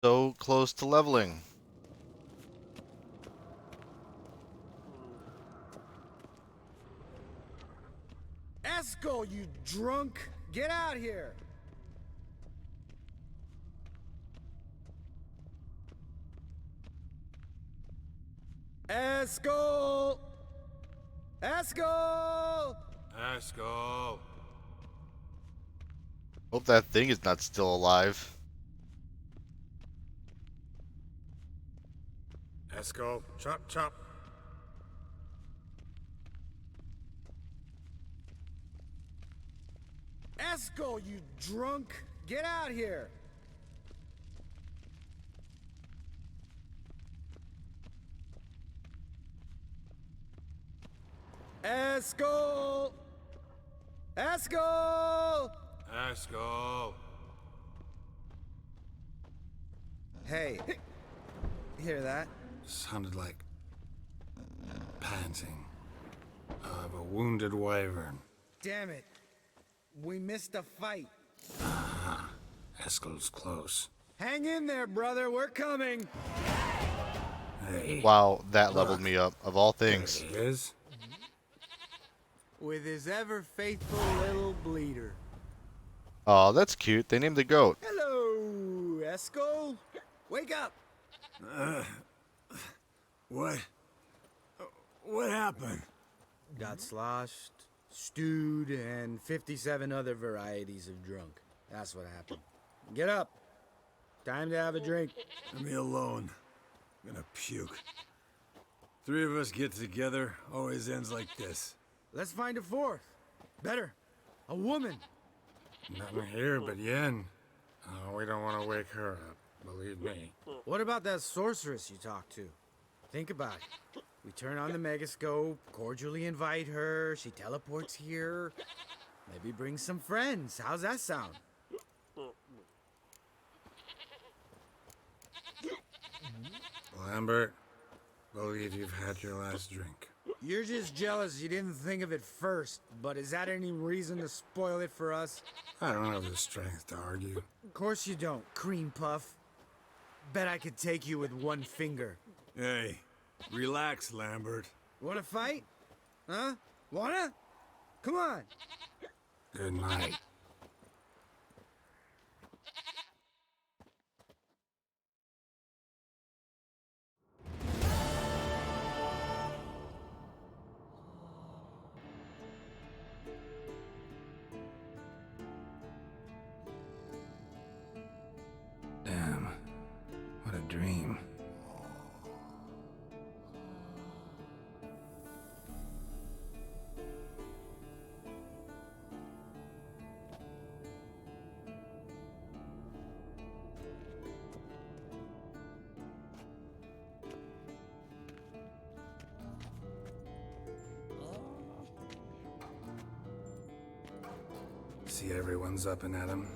So close to leveling. Eskel, you drunk! Get out here! Eskel! Eskel! Eskel! Hope that thing is not still alive. Eskel, chop chop. Eskel, you drunk! Get out here! Eskel! Eskel! Eskel! Hey, hear that? Sounded like panting of a wounded wyvern. Damn it. We missed a fight. Ah, Eskel's close. Hang in there, brother. We're coming. Hey. Wow, that leveled me up, of all things. There he is. With his ever faithful little bleeder. Oh, that's cute. They named the goat. Hello, Eskel. Wake up. What? What happened? Got sloshed, stewed, and 57 other varieties of drunk. That's what happened. Get up. Time to have a drink. Leave me alone. I'm gonna puke. Three of us get together, always ends like this. Let's find a fourth. Better. A woman. Nothing here but Yen. Oh, we don't want to wake her up, believe me. What about that sorceress you talked to? Think about it. We turn on the megascope, cordially invite her, she teleports here. Maybe bring some friends. How's that sound? Lambert, believe you've had your last drink. You're just jealous you didn't think of it first, but is that any reason to spoil it for us? I don't have the strength to argue. Of course you don't, cream puff. Bet I could take you with one finger. Hey, relax, Lambert. Wanna fight? Huh? Wanna? Come on. Good night. Damn. What a dream. See everyone's up and at 'em.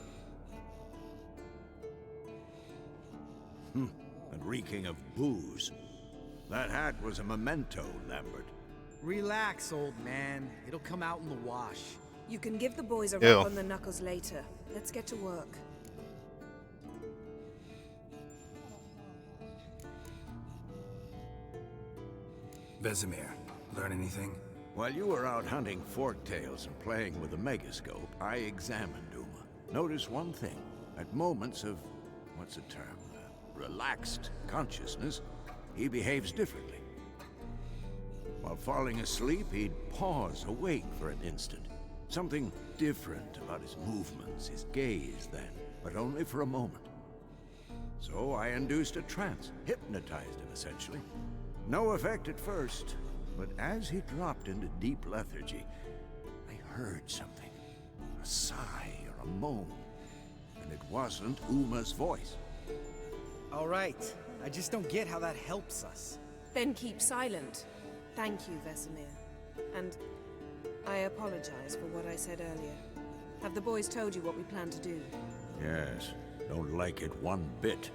And reeking of booze. That hat was a memento, Lambert. Relax, old man. It'll come out in the wash. You can give the boys a Ew. rub on the knuckles later. Let's get to work. Vesemir, learn anything? While you were out hunting forktails and playing with the megascope, I examined Uma. Notice one thing. At moments of, what's the term? Relaxed consciousness, he behaves differently. While falling asleep, he'd pause, awake for an instant. Something different about his movements, his gaze then, but only for a moment. So I induced a trance, hypnotized him essentially. No effect at first, but as he dropped into deep lethargy, I heard something. A sigh or a moan. And it wasn't Uma's voice. All right. I just don't get how that helps us. Then keep silent. Thank you, Vesemir. And I apologize for what I said earlier. Have the boys told you what we plan to do? Yes, don't like it one bit.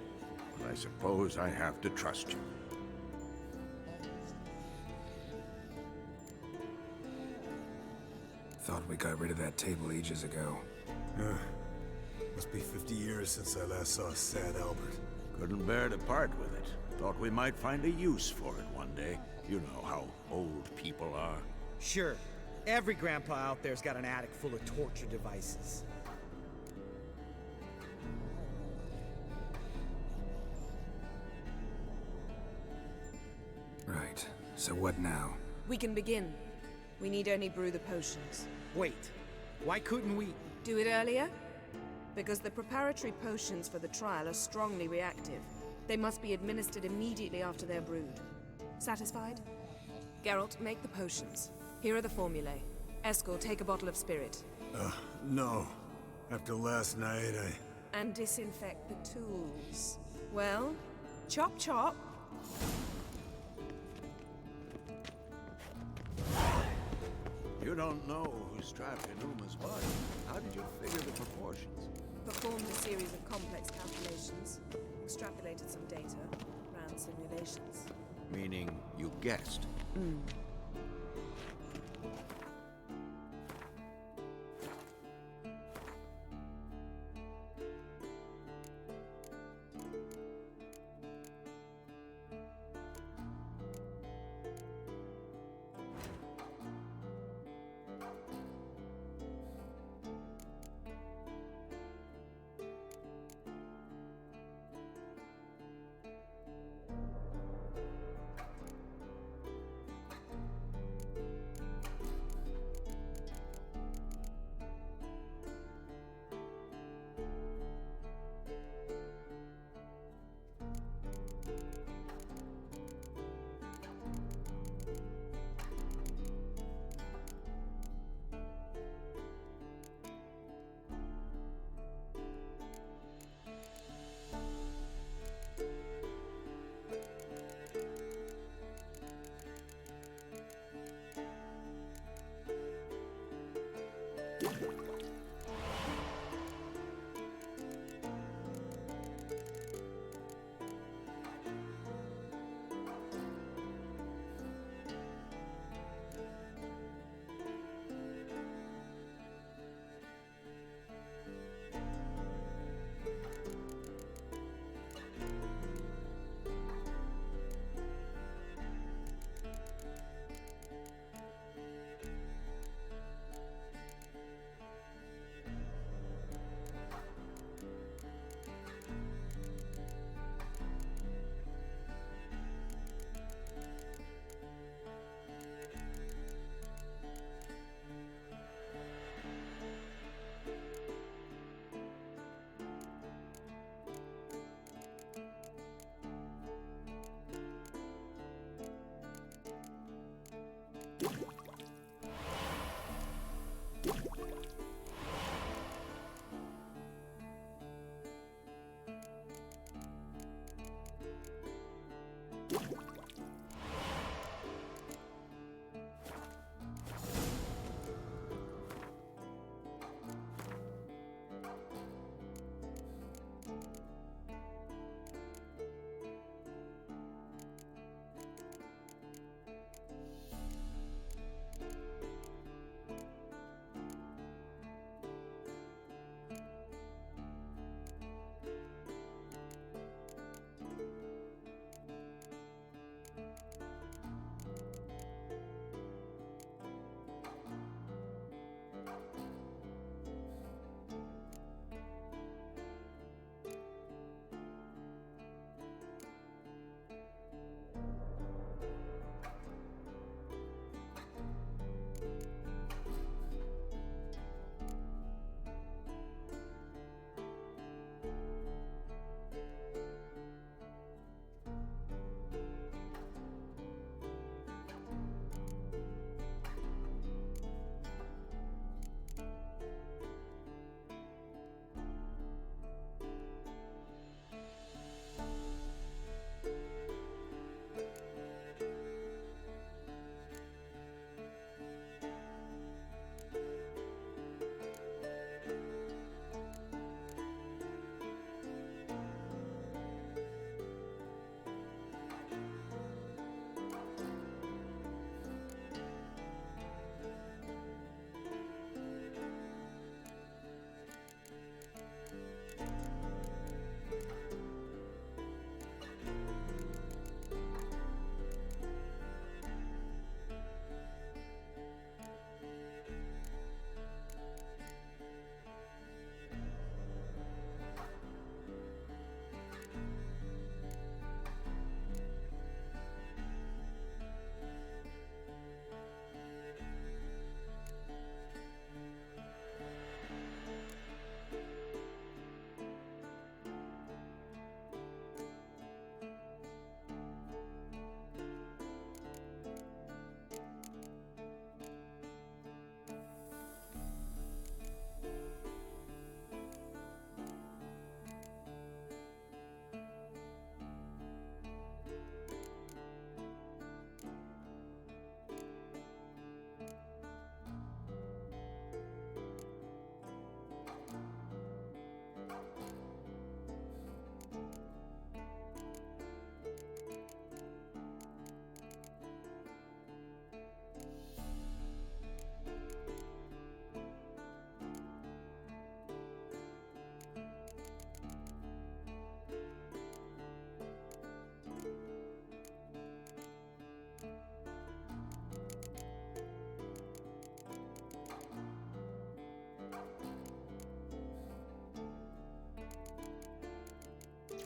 But I suppose I have to trust you. Thought we got rid of that table ages ago. Must be 50 years since I last saw sad Albert. Couldn't bear to part with it. Thought we might find a use for it one day. You know how old people are. Sure. Every grandpa out there's got an attic full of torture devices. Right. So what now? We can begin. We need only brew the potions. Wait. Why couldn't we... Do it earlier? Because the preparatory potions for the trial are strongly reactive. They must be administered immediately after they're brewed. Satisfied? Geralt, make the potions. Here are the formulae. Eskel, take a bottle of spirit. No. After last night, And disinfect the tools. Well, chop chop. You don't know who's trapped in Uma's body. How did you figure the proportions? Performed a series of complex calculations. Extrapolated some data. Ran simulations. Meaning you guessed.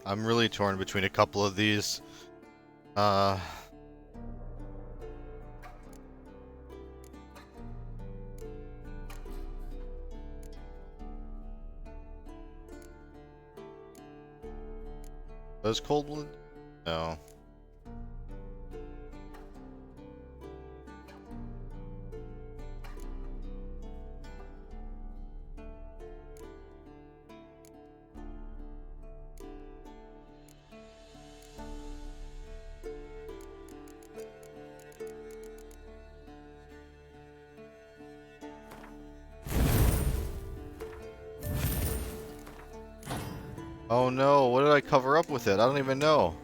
I'm really torn between a couple of these. Does Coldblood? No. Oh no, what did I cover up with it? I don't even know.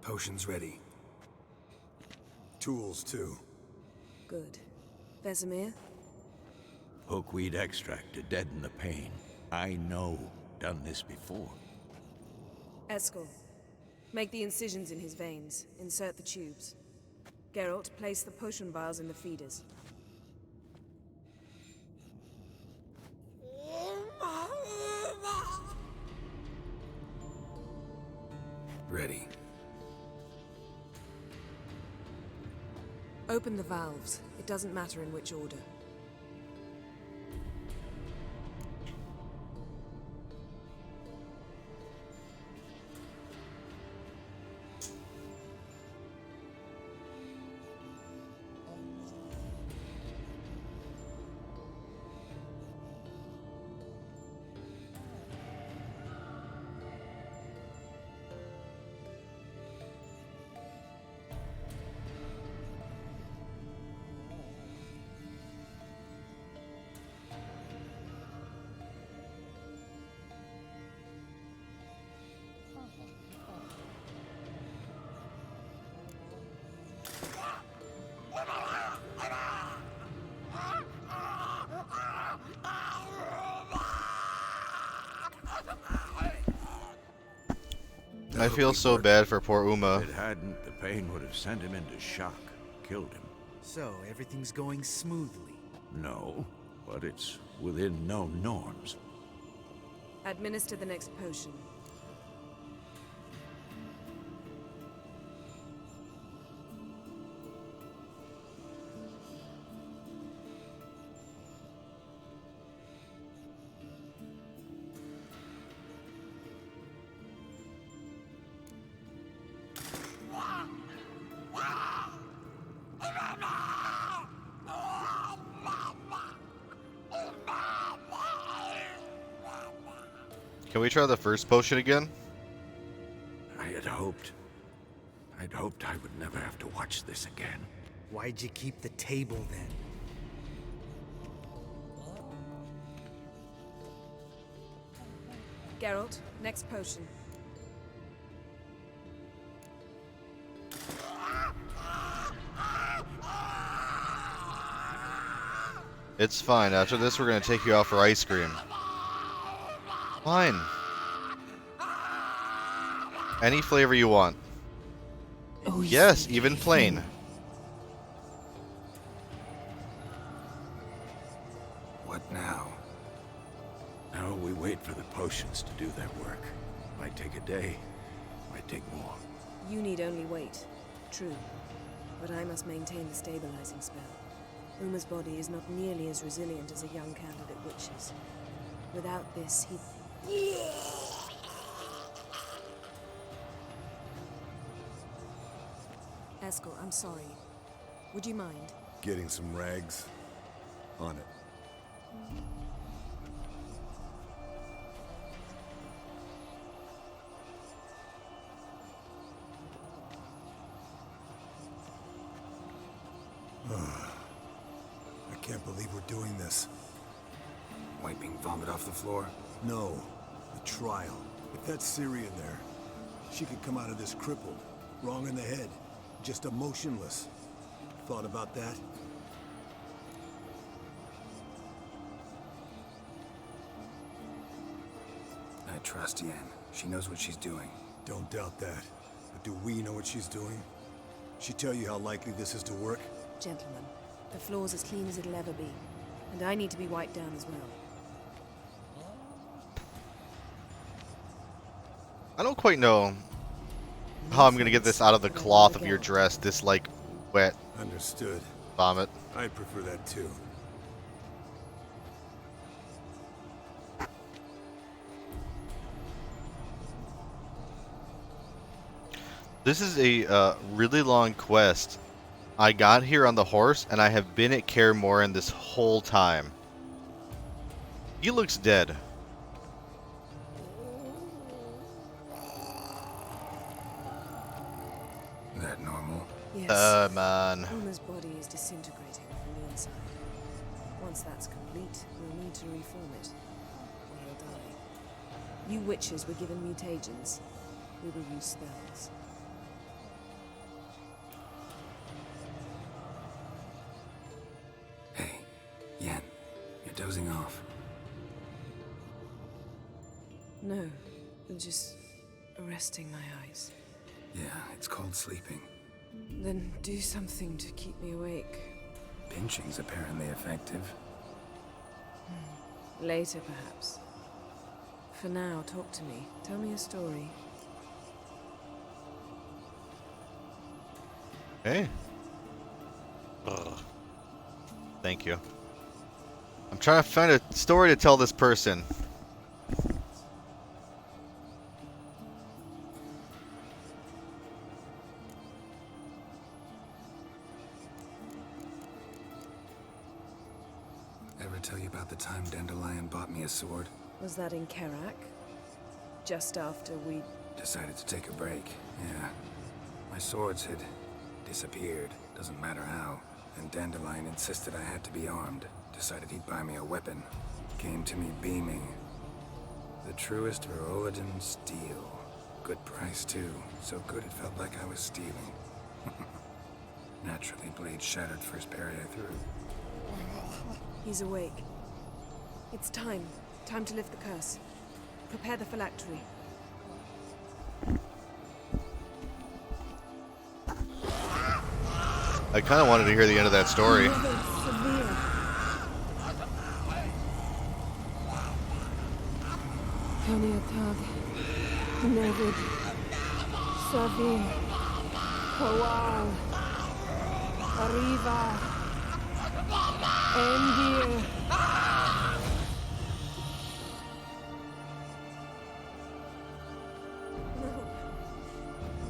Potions ready. Tools, too. Good. Vesemir? Hookweed extract to deaden the pain. I know. Done this before. Eskel, make the incisions in his veins. Insert the tubes. Geralt, place the potion vials in the feeders. Ready. Open the valves. It doesn't matter in which order. I feel so bad for poor Uma. If it hadn't, the pain would have sent him into shock, killed him. So, everything's going smoothly. No, but it's within known norms. Administer the next potion. Can we try the first potion again? I'd hoped I would never have to watch this again. Why'd you keep the table then? Geralt, next potion. It's fine. After this, we're gonna take you out for ice cream. Fine. Any flavor you want. Oh, Yes, even plain. What now? Now we wait for the potions to do their work. Might take a day. Might take more. You need only wait. True. But I must maintain the stabilizing spell. Uma's body is not nearly as resilient as a young candidate witch's. Without this, he... Eskel, I'm sorry. Would you mind? Getting some rags. On it. I can't believe we're doing this. Wiping vomit off the floor? No, the trial. If that's Syrian there, she could come out of this crippled, wrong in the head, just emotionless. Thought about that? I trust Yen. She knows what she's doing. Don't doubt that. But do we know what she's doing? She tell you how likely this is to work? Gentlemen, the floor's as clean as it'll ever be. And I need to be wiped down as well. I don't quite know how I'm gonna get this out of the cloth of your dress, this like wet Understood. vomit. I'd prefer that too. This is a really long quest. I got here on the horse, and I have been at Kaer Morhen this whole time. He looks dead. That normal? Yes. Man. Uma's body is disintegrating from the inside. Once that's complete, we'll need to reform it, or he'll die. You witches were given mutagens. We will use spells. Hey, Yen, you're dozing off. No, I'm just resting my eyes. Yeah, it's called sleeping. Then do something to keep me awake. Pinching's apparently effective. Later, perhaps. For now, talk to me. Tell me a story. Hey. Ugh. Thank you. I'm trying to find a story to tell this person. Ever tell you about the time Dandelion bought me a sword? Was that in Karak? Just after we... Decided to take a break, yeah. My swords had disappeared, doesn't matter how. And Dandelion insisted I had to be armed. Decided he'd buy me a weapon. Came to me beaming. The truest Verolidan steel. Good price too. So good it felt like I was stealing. Naturally, blade shattered first parry I threw. He's awake. It's time. Time to lift the curse. Prepare the phylactery. I kind of wanted to hear the end of that story. Kaniatag, Nevid, Savir, Kowal, Arriva, Endir.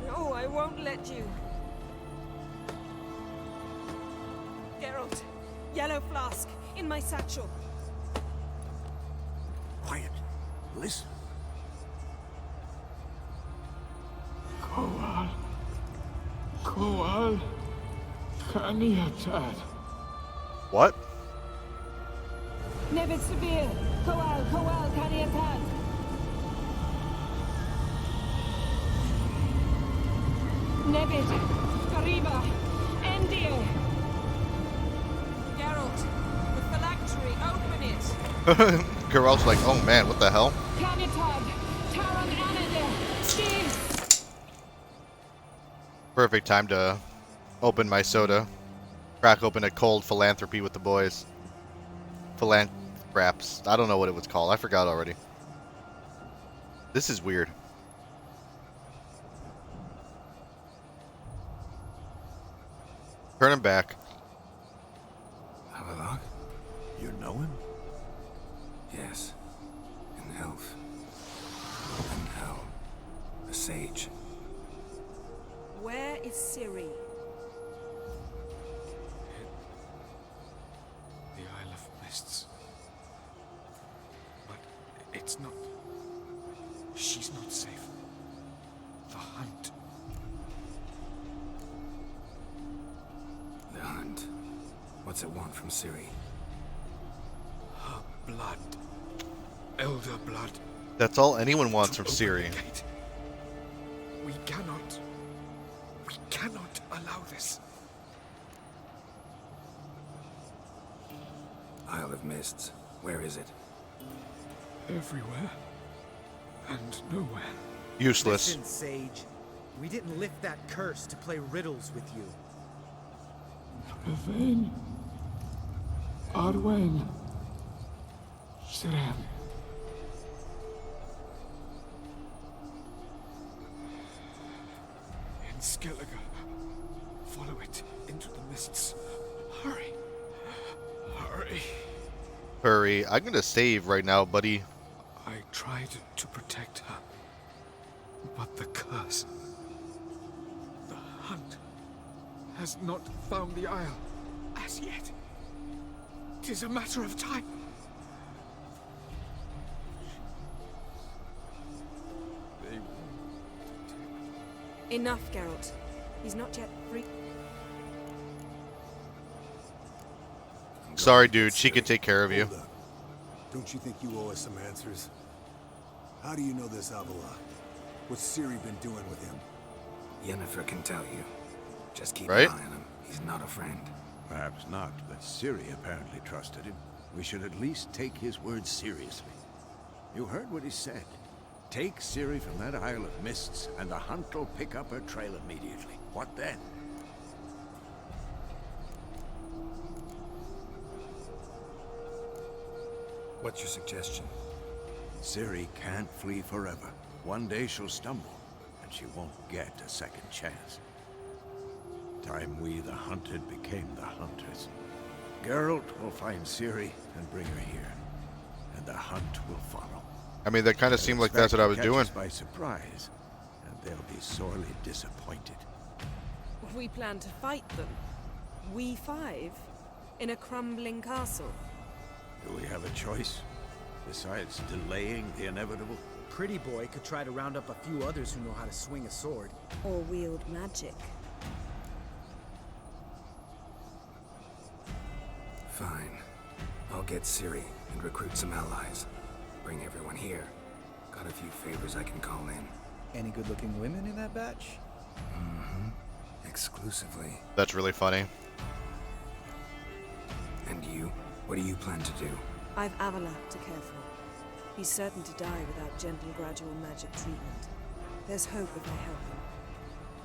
No, I won't let you. Geralt, yellow flask, in my satchel. Quiet. Listen. Kowal. Kowal. Kaniatad. What? Nevid Savir, Kowal, Kaniatad. Nevid, Arriva, Endir. Geralt, the phylactery, open it. Geralt's like, oh man, what the hell? Kaniatad, Taran Anadir, Steve. Perfect time to open my soda. Crack open a cold philanthropy with the boys. Philanthraps. I don't know what it was called. I forgot already. This is weird. Turn him back. Avallac'h? You know him? Yes. An elf. And hell. A sage. Where is Ciri? The Isle of Mists. But it's not... She's not safe. The hunt. The hunt. What's it want from Ciri? Her blood. Elder blood. That's all anyone wants from Ciri. We cannot allow this. Isle of Mists. Where is it? Everywhere. And nowhere. Useless. Listen, Sage. We didn't lift that curse to play riddles with you. Yvain. Arwen. Siren. In Skellige. Follow it into the mists. Hurry. Hurry. Hurry. I'm gonna save right now, buddy. I tried to protect her. But the curse. The hunt has not found the Isle as yet. 'Tis a matter of time. They won't. Enough, Geralt. He's not yet free. Sorry, dude. She can take care of you. Hold up. Don't you think you owe us some answers? How do you know this Avallac'h? What's Ciri been doing with him? Yennefer can tell you. Just keep Right? an eye on him. He's not a friend. Perhaps not, but Ciri apparently trusted him. We should at least take his words seriously. You heard what he said. Take Ciri from that Isle of Mists, and the hunt will pick up her trail immediately. What then? What's your suggestion? Ciri can't flee forever. One day she'll stumble, and she won't get a second chance. Time we, the hunted, became the hunters. Geralt will find Ciri and bring her here, and the hunt will follow. I mean, that kind of seemed like that's what I was doing. By surprise, and they'll be sorely disappointed. We plan to fight them. We five? In a crumbling castle? Do we have a choice? Besides delaying the inevitable? Pretty Boy could try to round up a few others who know how to swing a sword. Or wield magic. Fine. I'll get Ciri and recruit some allies. Bring everyone here. Got a few favors I can call in. Any good-looking women in that batch? Mm-hmm. Exclusively. That's really funny. And you? What do you plan to do? I've Avallac'h to care for. He's certain to die without gentle, gradual magic treatment. There's hope if I help him.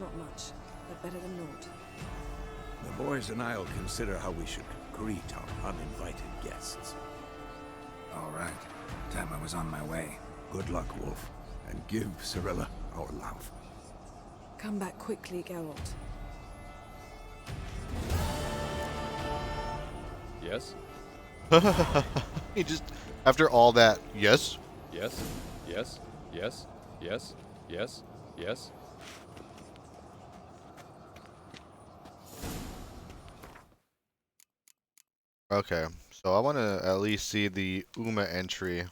Not much, but better than naught. The boys and I'll consider how we should greet our uninvited guests. All right. Time I was on my way. Good luck, Wolf, and give Cirilla our love. Come back quickly, Geralt. Yes? He just, after all that, yes? Yes? Yes? Yes? Yes? Yes? Yes? Okay, so I want to at least see the Uma entry.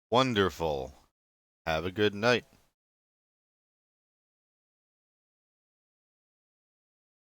Wonderful. Have a good night.